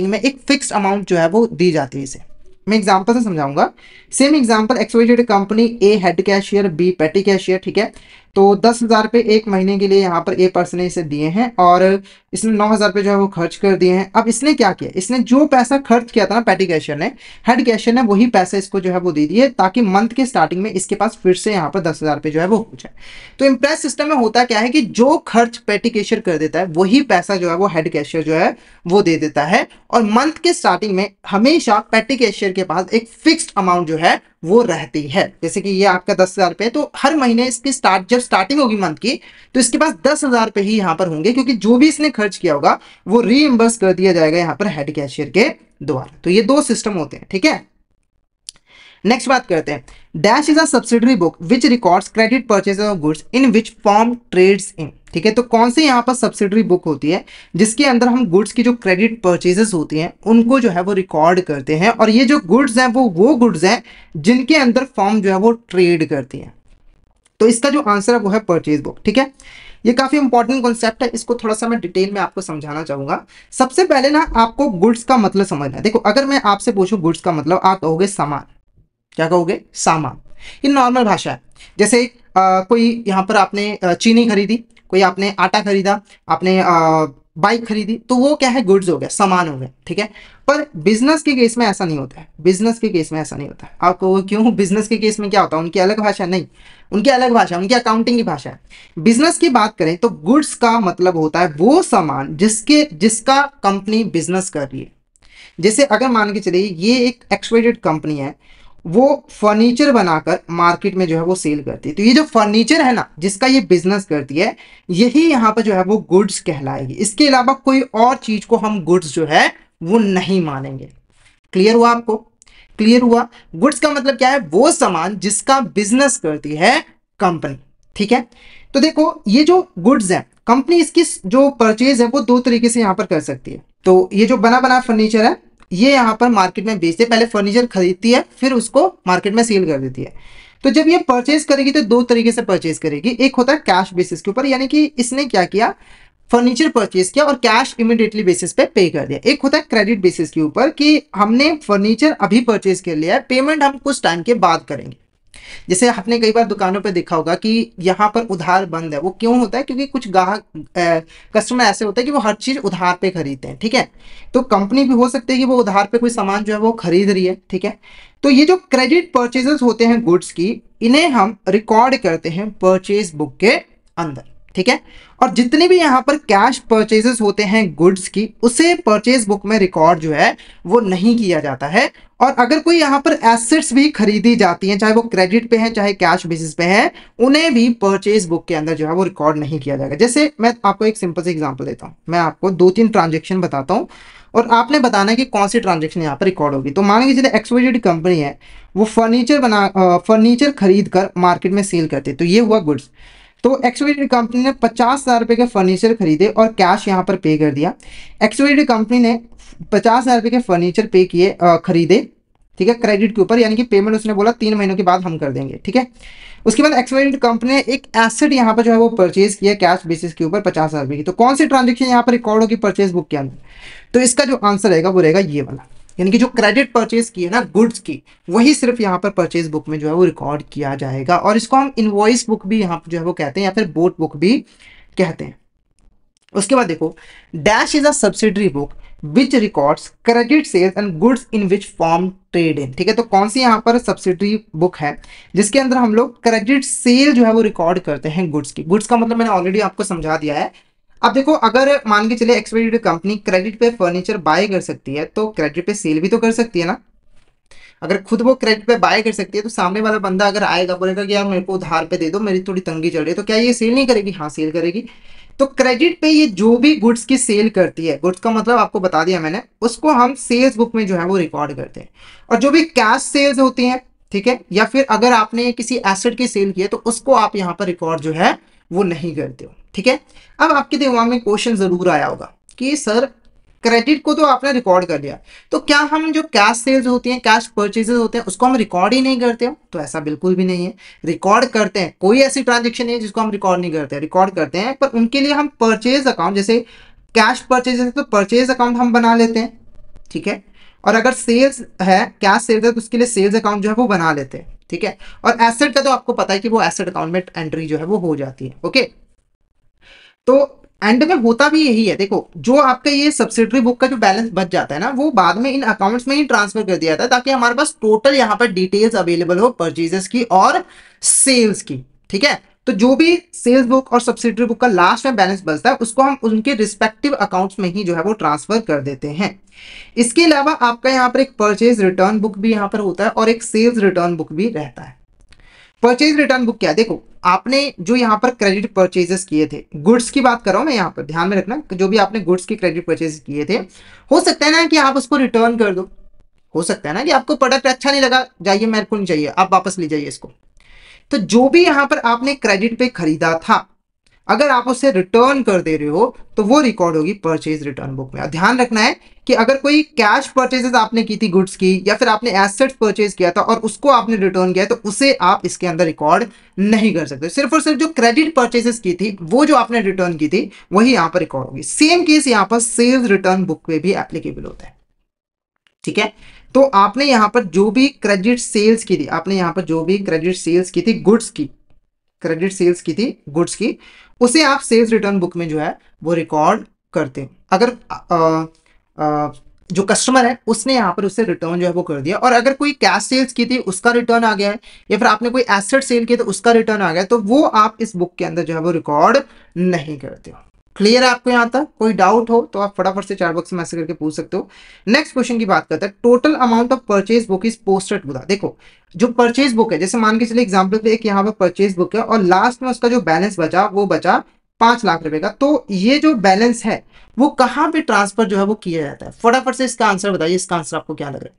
[SPEAKER 1] में एक फिक्स्ड अमाउंट जो है वो दी जाती है इसे। मैं एग्जांपल से समझाऊंगा। Same example, XYZ company, A head cashier, B petty cashier, ठीक है। तो 10,000 रुपये 1 महीने के लिए यहाँ पर ए पर्सन ने इसे दिए हैं, और इसने 9,000 रुपये जो है वो खर्च कर दिए हैं। अब इसने क्या किया, इसने जो पैसा खर्च किया था ना पैटी कैशियर ने, हेड कैशियर ने वही पैसे इसको जो है वो दे दिए, ताकि मंथ के स्टार्टिंग में इसके पास फिर से यहाँ पर 10,000 रुपये जो है वो हो जाए। तो इम्प्रेस सिस्टम में होता क्या है कि जो खर्च पैटी कैशियर कर देता है वही पैसा जो है वो हेड कैशियर जो है वो दे देता है, और मंथ के स्टार्टिंग में हमेशा पैटी कैशियर के पास एक फिक्स्ड अमाउंट जो है वो रहती है। जैसे कि ये आपका 10,000 रुपये, तो हर महीने इसकी जब स्टार्टिंग होगी मंथ की, तो इसके पास 10,000 रुपये ही यहाँ पर होंगे, क्योंकि जो भी इसने खर्च किया होगा वो रीइंबर्स कर दिया जाएगा यहाँ पर हेड कैशियर के द्वारा। तो ये 2 सिस्टम होते हैं, ठीक है। नेक्स्ट बात करते हैं, dash is a subsidiary book which records credit purchase of goods in which firm trades in. ठीक है, तो कौन सी यहाँ पर सब्सिडरी बुक होती है जिसके अंदर हम गुड्स की जो क्रेडिट परचेजेस होती हैं उनको जो है वो रिकॉर्ड करते हैं, और ये जो गुड्स हैं वो गुड्स हैं जिनके अंदर फॉर्म जो है वो ट्रेड करती है। तो इसका जो आंसर है वो है परचेज बुक। ठीक है, ये काफी इंपॉर्टेंट कॉन्सेप्ट है, इसको थोड़ा सा मैं डिटेल में आपको समझाना चाहूंगा। सबसे पहले ना आपको गुड्स का मतलब समझना है। देखो, अगर मैं आपसे पूछूं गुड्स का मतलब, आप कहोगे सामान। क्या कहोगे? सामान। ये नॉर्मल भाषा है। जैसे कोई यहाँ पर आपने चीनी खरीदी, कोई आपने आटा खरीदा, आपने बाइक खरीदी, तो वो क्या है? गुड्स हो गया, सामान हो गया। ठीक है, पर बिजनेस के केस में ऐसा नहीं होता है। बिजनेस के केस में ऐसा नहीं होता है। आपको क्यों? बिजनेस के केस में क्या होता है? उनकी अलग भाषा नहीं, उनकी अलग भाषा, उनकी अकाउंटिंग की भाषा है। बिजनेस की बात करें तो गुड्स का मतलब होता है वो सामान जिसका कंपनी बिजनेस कर रही है। जैसे अगर मान के चलिए ये एक एक्सवाइजेड कंपनी है, वो फर्नीचर बनाकर मार्केट में जो है वो सेल करती है, तो ये जो फर्नीचर है ना जिसका ये बिजनेस करती है, यही यहाँ पर जो है वो गुड्स कहलाएगी। इसके अलावा कोई और चीज को हम गुड्स जो है वो नहीं मानेंगे। क्लियर हुआ आपको? क्लियर हुआ? गुड्स का मतलब क्या है? वो सामान जिसका बिजनेस करती है कंपनी। ठीक है, तो देखो ये जो गुड्स है, कंपनी इसकी जो परचेज है वो दो तरीके से यहाँ पर कर सकती है। तो ये जो बना बना फर्नीचर है ये यहाँ पर मार्केट में बेचते, पहले फर्नीचर खरीदती है फिर उसको मार्केट में सेल कर देती है। तो जब ये परचेज करेगी तो दो तरीके से परचेज करेगी। एक होता है कैश बेसिस के ऊपर, यानी कि इसने क्या किया, फर्नीचर परचेज किया और कैश इमीडिएटली बेसिस पे पे कर दिया। एक होता है क्रेडिट बेसिस के ऊपर कि हमने फर्नीचर अभी परचेज कर लिया है, पेमेंट हम कुछ टाइम के बाद करेंगे। जैसे आपने कई बार दुकानों पे देखा होगा कि यहाँ पर उधार बंद है। वो क्यों होता है? क्योंकि कुछ ग्राहक कस्टमर ऐसे होते हैं कि वो हर चीज उधार पे खरीदते हैं। ठीक है, तो कंपनी भी हो सकती है कि वो उधार पे कोई सामान जो है वो खरीद रही है। ठीक है, तो ये जो क्रेडिट परचेजेस होते हैं गुड्स की, इन्हें हम रिकॉर्ड करते हैं परचेज बुक के अंदर। ठीक है, और जितने भी यहाँ पर कैश परचेजेस होते हैं गुड्स की, उसे परचेज बुक में रिकॉर्ड जो है वो नहीं किया जाता है। और अगर कोई यहाँ पर एसेट्स भी खरीदी जाती हैं, चाहे वो क्रेडिट पे है चाहे कैश बेसिस पे है, उन्हें भी परचेज बुक के अंदर जो है वो रिकॉर्ड नहीं किया जाएगा। जैसे मैं आपको एक सिंपल से एग्जांपल देता हूँ, मैं आपको 2-3 ट्रांजेक्शन बताता हूँ और आपने बताना है कि कौन सी ट्रांजेक्शन यहाँ पर रिकॉर्ड होगी। तो मान लीजिए एक्सवाइजेड कंपनी है, वो फर्नीचर खरीद कर मार्केट में सेल करते, तो ये हुआ गुड्स। तो एक्सवाइजेड कंपनी ने 50,000 रुपए के फर्नीचर खरीदे और कैश यहाँ पर पे कर दिया। एक्सवाइजेड कंपनी ने 50,000 रुपए के फर्नीचर पे किए, खरीदे। ठीक है, क्रेडिट के ऊपर, यानी कि पेमेंट उसने बोला 3 महीनों के बाद हम कर देंगे। ठीक है, उसके बाद एक्सवाइजेड कंपनी ने एक एसेट यहाँ पर जो है वो परचेज किया कैश बेसिस के ऊपर 50,000 रुपए की। तो कौन सी ट्रांजेक्शन यहाँ पर रिकॉर्ड होगी परचेज बुक के अंदर? तो इसका जो आंसर रहेगा वो रहेगा ये वाला, यानी कि जो क्रेडिट परचेज की है ना गुड्स की, वही सिर्फ यहाँ पर परचेज बुक में जो है वो रिकॉर्ड किया जाएगा। और इसको हम इनवॉइस बुक भी यहाँ पर जो है वो कहते हैं, या फिर बोट बुक भी कहते हैं। उसके बाद देखो, dash is a subsidiary book which records credit sales and goods in which firm trade in. ठीक है, तो कौन सी यहाँ पर सब्सिडरी बुक है जिसके अंदर हम लोग क्रेडिट सेल जो है वो रिकॉर्ड करते हैं गुड्स की। गुड्स का मतलब मैंने ऑलरेडी आपको समझा दिया है। अब देखो, अगर मान के चले एक्सवाइजेड कंपनी क्रेडिट पे फर्नीचर बाय कर सकती है, तो क्रेडिट पे सेल भी तो कर सकती है ना। अगर खुद वो क्रेडिट पे बाय कर सकती है, तो सामने वाला बंदा अगर आएगा बोलेगा कि यार मेरे को उधार पे दे दो, मेरी थोड़ी तंगी चल रही है, तो क्या ये सेल नहीं करेगी? हाँ, सेल करेगी। तो क्रेडिट पे ये जो भी गुड्स की सेल करती है, गुड्स का मतलब आपको बता दिया मैंने, उसको हम सेल्स बुक में जो है वो रिकॉर्ड करते हैं। और जो भी कैश सेल्स होती हैं, ठीक है, या फिर अगर आपने किसी एसेट की सेल की है, तो उसको आप यहाँ पर रिकॉर्ड जो है वो नहीं करते हो। ठीक है, अब आपके दिमाग में क्वेश्चन जरूर आया होगा कि सर क्रेडिट को तो आपने रिकॉर्ड कर लिया, तो क्या हम जो कैश सेल्स होती हैं, कैश परचेजेस होते हैं, उसको हम रिकॉर्ड ही नहीं करते हो? तो ऐसा बिल्कुल भी नहीं है, रिकॉर्ड करते हैं। कोई ऐसी ट्रांजेक्शन नहीं है जिसको हम रिकॉर्ड नहीं करते, रिकॉर्ड करते हैं। पर उनके लिए हम परचेज अकाउंट, जैसे कैश परचेज है तो परचेज अकाउंट हम बना लेते हैं। ठीक है, और अगर सेल्स है, कैश सेल्स है, तो उसके लिए सेल्स अकाउंट जो है वो बना लेते हैं। ठीक है, और एसेट का तो आपको पता है कि वो एसेट अकाउंट में एंट्री जो है वो हो जाती है। ओके, तो एंड में होता भी यही है। देखो, जो आपका ये सब्सिडरी बुक का जो बैलेंस बच जाता है ना, वो बाद में इन अकाउंट्स में ही ट्रांसफर कर दिया जाता है, ताकि हमारे पास टोटल यहाँ पर डिटेल्स अवेलेबल हो परचेजेस की और सेल्स की। ठीक है, तो जो भी सेल्स बुक और सब्सिडरी बुक का लास्ट में बैलेंस बचता है, उसको हम उनके रिस्पेक्टिव अकाउंट्स में ही जो है वो ट्रांसफर कर देते हैं। इसके अलावा आपका यहाँ पर एक परचेज रिटर्न बुक भी यहाँ पर होता है और एक सेल्स रिटर्न बुक भी रहता है। परचेज रिटर्न बुक क्या है? देखो, आपने जो यहाँ पर क्रेडिट परचेजेस किए थे, गुड्स की बात कर रहा हूं मैं यहाँ पर, ध्यान में रखना, जो भी आपने गुड्स की क्रेडिट परचेज किए थे, हो सकता है ना कि आप उसको रिटर्न कर दो। हो सकता है ना कि आपको प्रोडक्ट अच्छा नहीं लगा, जाइए मेरे को नहीं चाहिए, आप वापस ले जाइए इसको। तो जो भी यहां पर आपने क्रेडिट पे खरीदा था, अगर आप उसे रिटर्न कर दे रहे हो तो वो रिकॉर्ड होगी परचेज रिटर्न बुक में। और ध्यान रखना है कि अगर कोई कैश परचेजेस आपने की थी गुड्स की, या फिर आपने एसेट्स परचेज किया था और उसको आपने रिटर्न किया, तो उसे आप इसके अंदर रिकॉर्ड नहीं कर सकते। सिर्फ और सिर्फ जो क्रेडिट परचेजेस की थी, वो जो आपने रिटर्न की थी, वही यहाँ पर रिकॉर्ड होगी। सेम केस यहाँ पर सेल्स रिटर्न बुक पे भी एप्लीकेबल होता है, ठीक है। तो आपने यहाँ पर जो भी क्रेडिट सेल्स की थी, आपने यहाँ पर जो भी क्रेडिट सेल्स की थी गुड्स की, क्रेडिट सेल्स की थी गुड्स की, उसे आप सेल्स रिटर्न बुक में जो है वो रिकॉर्ड करते हैं। अगर जो कस्टमर है उसने यहाँ पर उससे रिटर्न जो है वो कर दिया, और अगर कोई कैश सेल्स की थी उसका रिटर्न आ गया है, या फिर आपने कोई एसेट सेल किया तो उसका रिटर्न आ गया, तो वो आप इस बुक के अंदर जो है वो रिकॉर्ड नहीं करते हो। क्लियर है आपको यहाँ तक? कोई डाउट हो तो आप फटाफट से चैट बॉक्स में मैसेज करके पूछ सकते हो। नेक्स्ट क्वेश्चन की बात करते हैं, total amount of purchase book is posted to the. देखो जो परचेज बुक है, जैसे मान के चलिए एग्जांपल पे एक यहाँ पर परचेज बुक है और लास्ट में उसका जो बैलेंस बचा वो बचा 5 लाख रुपए का, तो ये जो बैलेंस है वो कहाँ पे ट्रांसफर जो है वो किया जाता है? फटाफट से इसका आंसर बताइए, इसका आंसर आपको क्या लग रहा है?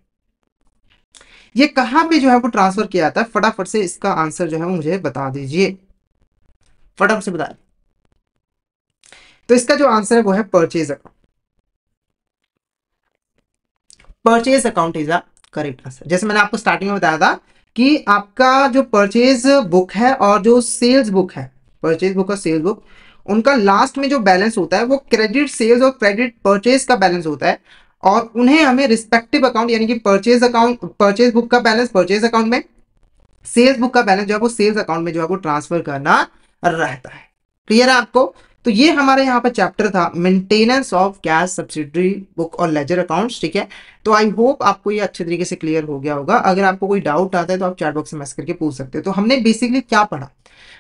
[SPEAKER 1] ये कहाँ पे जो है वो ट्रांसफर किया जाता है? फटाफट से इसका आंसर जो है वो मुझे बता दीजिए, फटाफट से बताइए। तो इसका जो आंसर है वो है purchase account. Purchase account is a correct answer. जैसे मैंने आपको स्टार्टिंग में बताया था कि आपका जो परचेज बुक है और जो सेल्स बुक है, परचेज बुक और सेल्स बुक, उनका लास्ट में जो बैलेंस होता है वो क्रेडिट सेल्स और क्रेडिट परचेज का बैलेंस होता है, और उन्हें हमें रिस्पेक्टिव अकाउंट यानी कि परचेज अकाउंट, परचेज बुक का बैलेंस परचेज अकाउंट में, सेल्स बुक का बैलेंस जो है वो सेल्स अकाउंट में जो है वो ट्रांसफर करना रहता है। क्लियर है आपको? तो ये हमारे यहाँ पर चैप्टर था maintenance of cash subsidiary book और लेजर अकाउंट्स, ठीक है। तो आई होप आपको ये अच्छे तरीके से क्लियर हो गया होगा। अगर आपको कोई डाउट आता है तो आप चैट बॉक्स में मैसेज करके पूछ सकते हो। तो हमने बेसिकली क्या पढ़ा?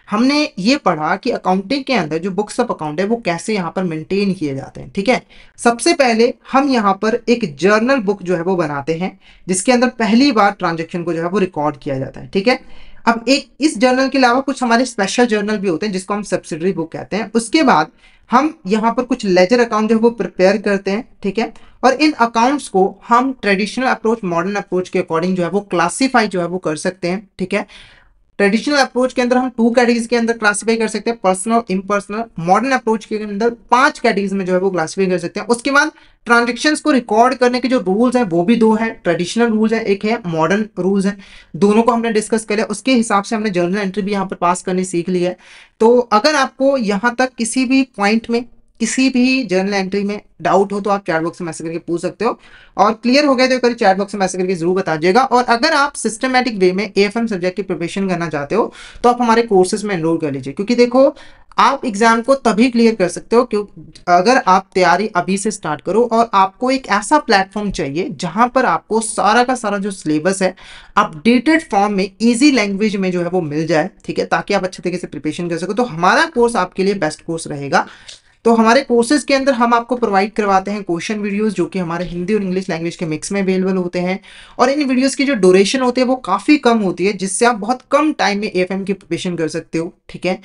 [SPEAKER 1] हमने ये पढ़ा कि अकाउंटिंग के अंदर जो बुक्स ऑफ अकाउंट है वो कैसे यहाँ पर मेंटेन किए जाते हैं, ठीक है। सबसे पहले हम यहाँ पर एक जर्नल बुक जो है वो बनाते हैं, जिसके अंदर पहली बार ट्रांजेक्शन को जो है वो रिकॉर्ड किया जाता है, ठीक है। अब एक इस जर्नल के अलावा कुछ हमारे स्पेशल जर्नल भी होते हैं जिसको हम सब्सिडरी बुक कहते हैं। उसके बाद हम यहाँ पर कुछ लेजर अकाउंट जो है वो प्रिपेयर करते हैं, ठीक है। और इन अकाउंट्स को हम ट्रेडिशनल अप्रोच, मॉडर्न अप्रोच के अकॉर्डिंग जो है वो क्लासीफाई जो है वो कर सकते हैं, ठीक है। ट्रेडिशनल अप्रोच के अंदर हम 2 कैटेगरीज के अंदर क्लासिफाई कर सकते हैं, पर्सनल, इम्पर्सनल। मॉडर्न अप्रोच के अंदर 5 कैटेगरीज में जो है वो क्लासिफाई कर सकते हैं। उसके बाद ट्रांजेक्शंस को रिकॉर्ड करने के जो रूल्स हैं वो भी 2 हैं, ट्रेडिशनल रूल्स है, एक है मॉडर्न रूल्स है। दोनों को हमने डिस्कस कर लिया, उसके हिसाब से हमने जर्नल एंट्री भी यहाँ पर पास करनी सीख ली है। तो अगर आपको यहाँ तक किसी भी पॉइंट में, किसी भी जर्नल एंट्री में डाउट हो तो आप चैट बॉक्स में मैसेज करके पूछ सकते हो। और क्लियर हो गया तो एक चैट बॉक्स में मैसेज करके जरूर बताइएगा। और अगर आप सिस्टमैटिक वे में एएफएम सब्जेक्ट की प्रिपरेशन करना चाहते हो तो आप हमारे कोर्सेज में एनरोल कर लीजिए, क्योंकि देखो आप एग्जाम को तभी क्लियर कर सकते हो क्योंकि अगर आप तैयारी अभी से स्टार्ट करो, और आपको एक ऐसा प्लेटफॉर्म चाहिए जहां पर आपको सारा का सारा जो सिलेबस है अपडेटेड फॉर्म में इजी लैंग्वेज में जो है वो मिल जाए, ठीक है, ताकि आप अच्छे तरीके से प्रिपरेशन कर सको। तो हमारा कोर्स आपके लिए बेस्ट कोर्स रहेगा। तो हमारे कोर्सेज के अंदर हम आपको प्रोवाइड करवाते हैं क्वेश्चन वीडियोस जो कि हमारे हिंदी और इंग्लिश लैंग्वेज के मिक्स में अवेलेबल होते हैं, और इन वीडियोस की जो ड्यूरेशन होती है वो काफ़ी कम होती है, जिससे आप बहुत कम टाइम में एएफएम की प्रिपरेशन कर सकते हो, ठीक है।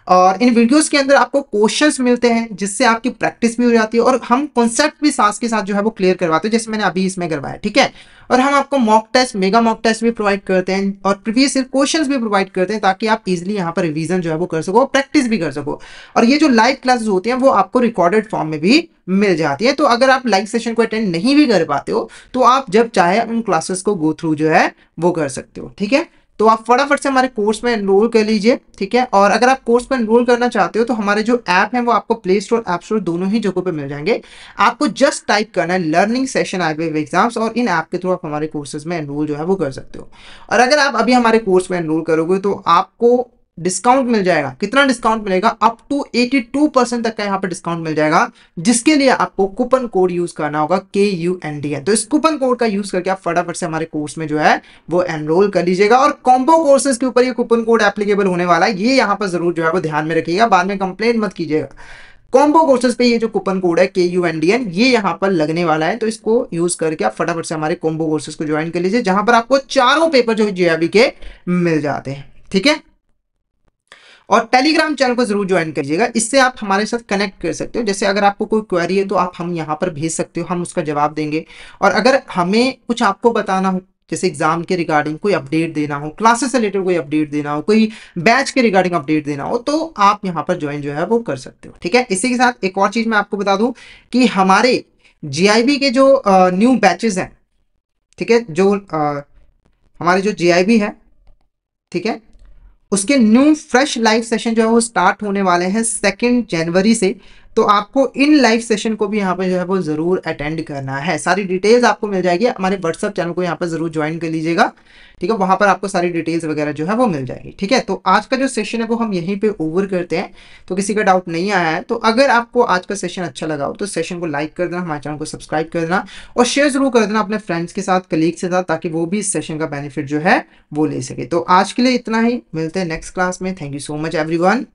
[SPEAKER 1] और इन वीडियोस के अंदर आपको क्वेश्चंस मिलते हैं जिससे आपकी प्रैक्टिस भी हो जाती है, और हम कॉन्सेप्ट भी साथ के साथ जो है वो क्लियर करवाते हैं, जैसे मैंने अभी इसमें करवाया, ठीक है। और हम आपको mock test, mega mock test भी प्रोवाइड करते हैं, और प्रीवियस ईयर क्वेश्चंस भी प्रोवाइड करते हैं, ताकि आप इजीली यहाँ पर रिवीजन जो है वो कर सको, प्रैक्टिस भी कर सको। और ये जो लाइव क्लासेस होती हैं वो आपको रिकॉर्डेड फॉर्म में भी मिल जाती है। तो अगर आप लाइव सेशन को अटेंड नहीं भी कर पाते हो तो आप जब चाहे उन क्लासेस को गो थ्रू जो है वो कर सकते हो, ठीक है। तो आप फटाफट से हमारे कोर्स में एनरोल कर लीजिए, ठीक है। और अगर आप कोर्स में एनरोल करना चाहते हो तो हमारे जो ऐप है वो आपको प्ले स्टोर, ऐप स्टोर दोनों ही जगहों पे मिल जाएंगे। आपको जस्ट टाइप करना है लर्निंग सेशन आईबीएम एग्जाम्स, और इन ऐप के थ्रू आप हमारे कोर्सेज में एनरोल जो है वो कर सकते हो। और अगर आप अभी हमारे कोर्स में एनरोल करोगे तो आपको डिस्काउंट मिल जाएगा। कितना डिस्काउंट मिलेगा? अप टू 82% तक का यहाँ पर डिस्काउंट मिल जाएगा, जिसके लिए आपको कूपन कोड यूज करना होगा KUNDN। तो इस कूपन कोड का यूज करके आप फटाफट से हमारे कोर्स में जो है वो एनरोल कर लीजिएगा। और कॉम्बो कोर्सेज के ऊपर ये कूपन कोड एप्लीकेबल होने वाला है, ये यहाँ पर जरूर जो है वो ध्यान में रखिएगा, बाद में कंप्लेंट मत कीजिएगा। कॉम्बो कोर्सेज पे ये जो कूपन कोड है KUNDN ये यहाँ पर लगने वाला है, तो इसको यूज करके आप फटाफट से हमारे कॉम्बो कोर्सेज को ज्वाइन कर लीजिए, जहां पर आपको चारों पेपर जो है JRB के मिल जाते हैं, ठीक है। और टेलीग्राम चैनल को जरूर ज्वाइन करिएगा, इससे आप हमारे साथ कनेक्ट कर सकते हो। जैसे अगर आपको कोई क्वेरी है तो आप हम यहाँ पर भेज सकते हो, हम उसका जवाब देंगे। और अगर हमें कुछ आपको बताना हो, जैसे एग्जाम के रिगार्डिंग कोई अपडेट देना हो, क्लासेस से रिलेटेड कोई अपडेट देना हो, कोई बैच के रिगार्डिंग अपडेट देना हो, तो आप यहाँ पर ज्वाइन जो है वो कर सकते हो। ठीक है, इसी के साथ एक और चीज मैं आपको बता दूं कि हमारे जीआईबी के जो न्यू बैचेस हैं, ठीक है, जो हमारे जो जीआईबी है, ठीक है, उसके न्यू फ्रेश लाइव सेशन जो है वो स्टार्ट होने वाले हैं 2 जनवरी से। तो आपको इन लाइव सेशन को भी यहाँ पे जो है वो जरूर अटेंड करना है। सारी डिटेल्स आपको मिल जाएगी, हमारे व्हाट्सएप चैनल को यहाँ पर जरूर ज्वाइन कर लीजिएगा। ठीक है, वहां पर आपको सारी डिटेल्स वगैरह जो है वो मिल जाएगी। ठीक है, तो आज का जो सेशन है वो हम यहीं पे ओवर करते हैं। तो किसी का डाउट नहीं आया है तो अगर आपको आज का सेशन अच्छा लगा हो तो सेशन को लाइक कर देना, हमारे चैनल को सब्सक्राइब कर देना और शेयर जरूर कर देना अपने फ्रेंड्स के साथ, कलीग के साथ, ताकि वो भी इस सेशन का बेनिफिट जो है वो ले सके। तो आज के लिए इतना ही, मिलते हैं नेक्स्ट क्लास में। Thank you so much everyone.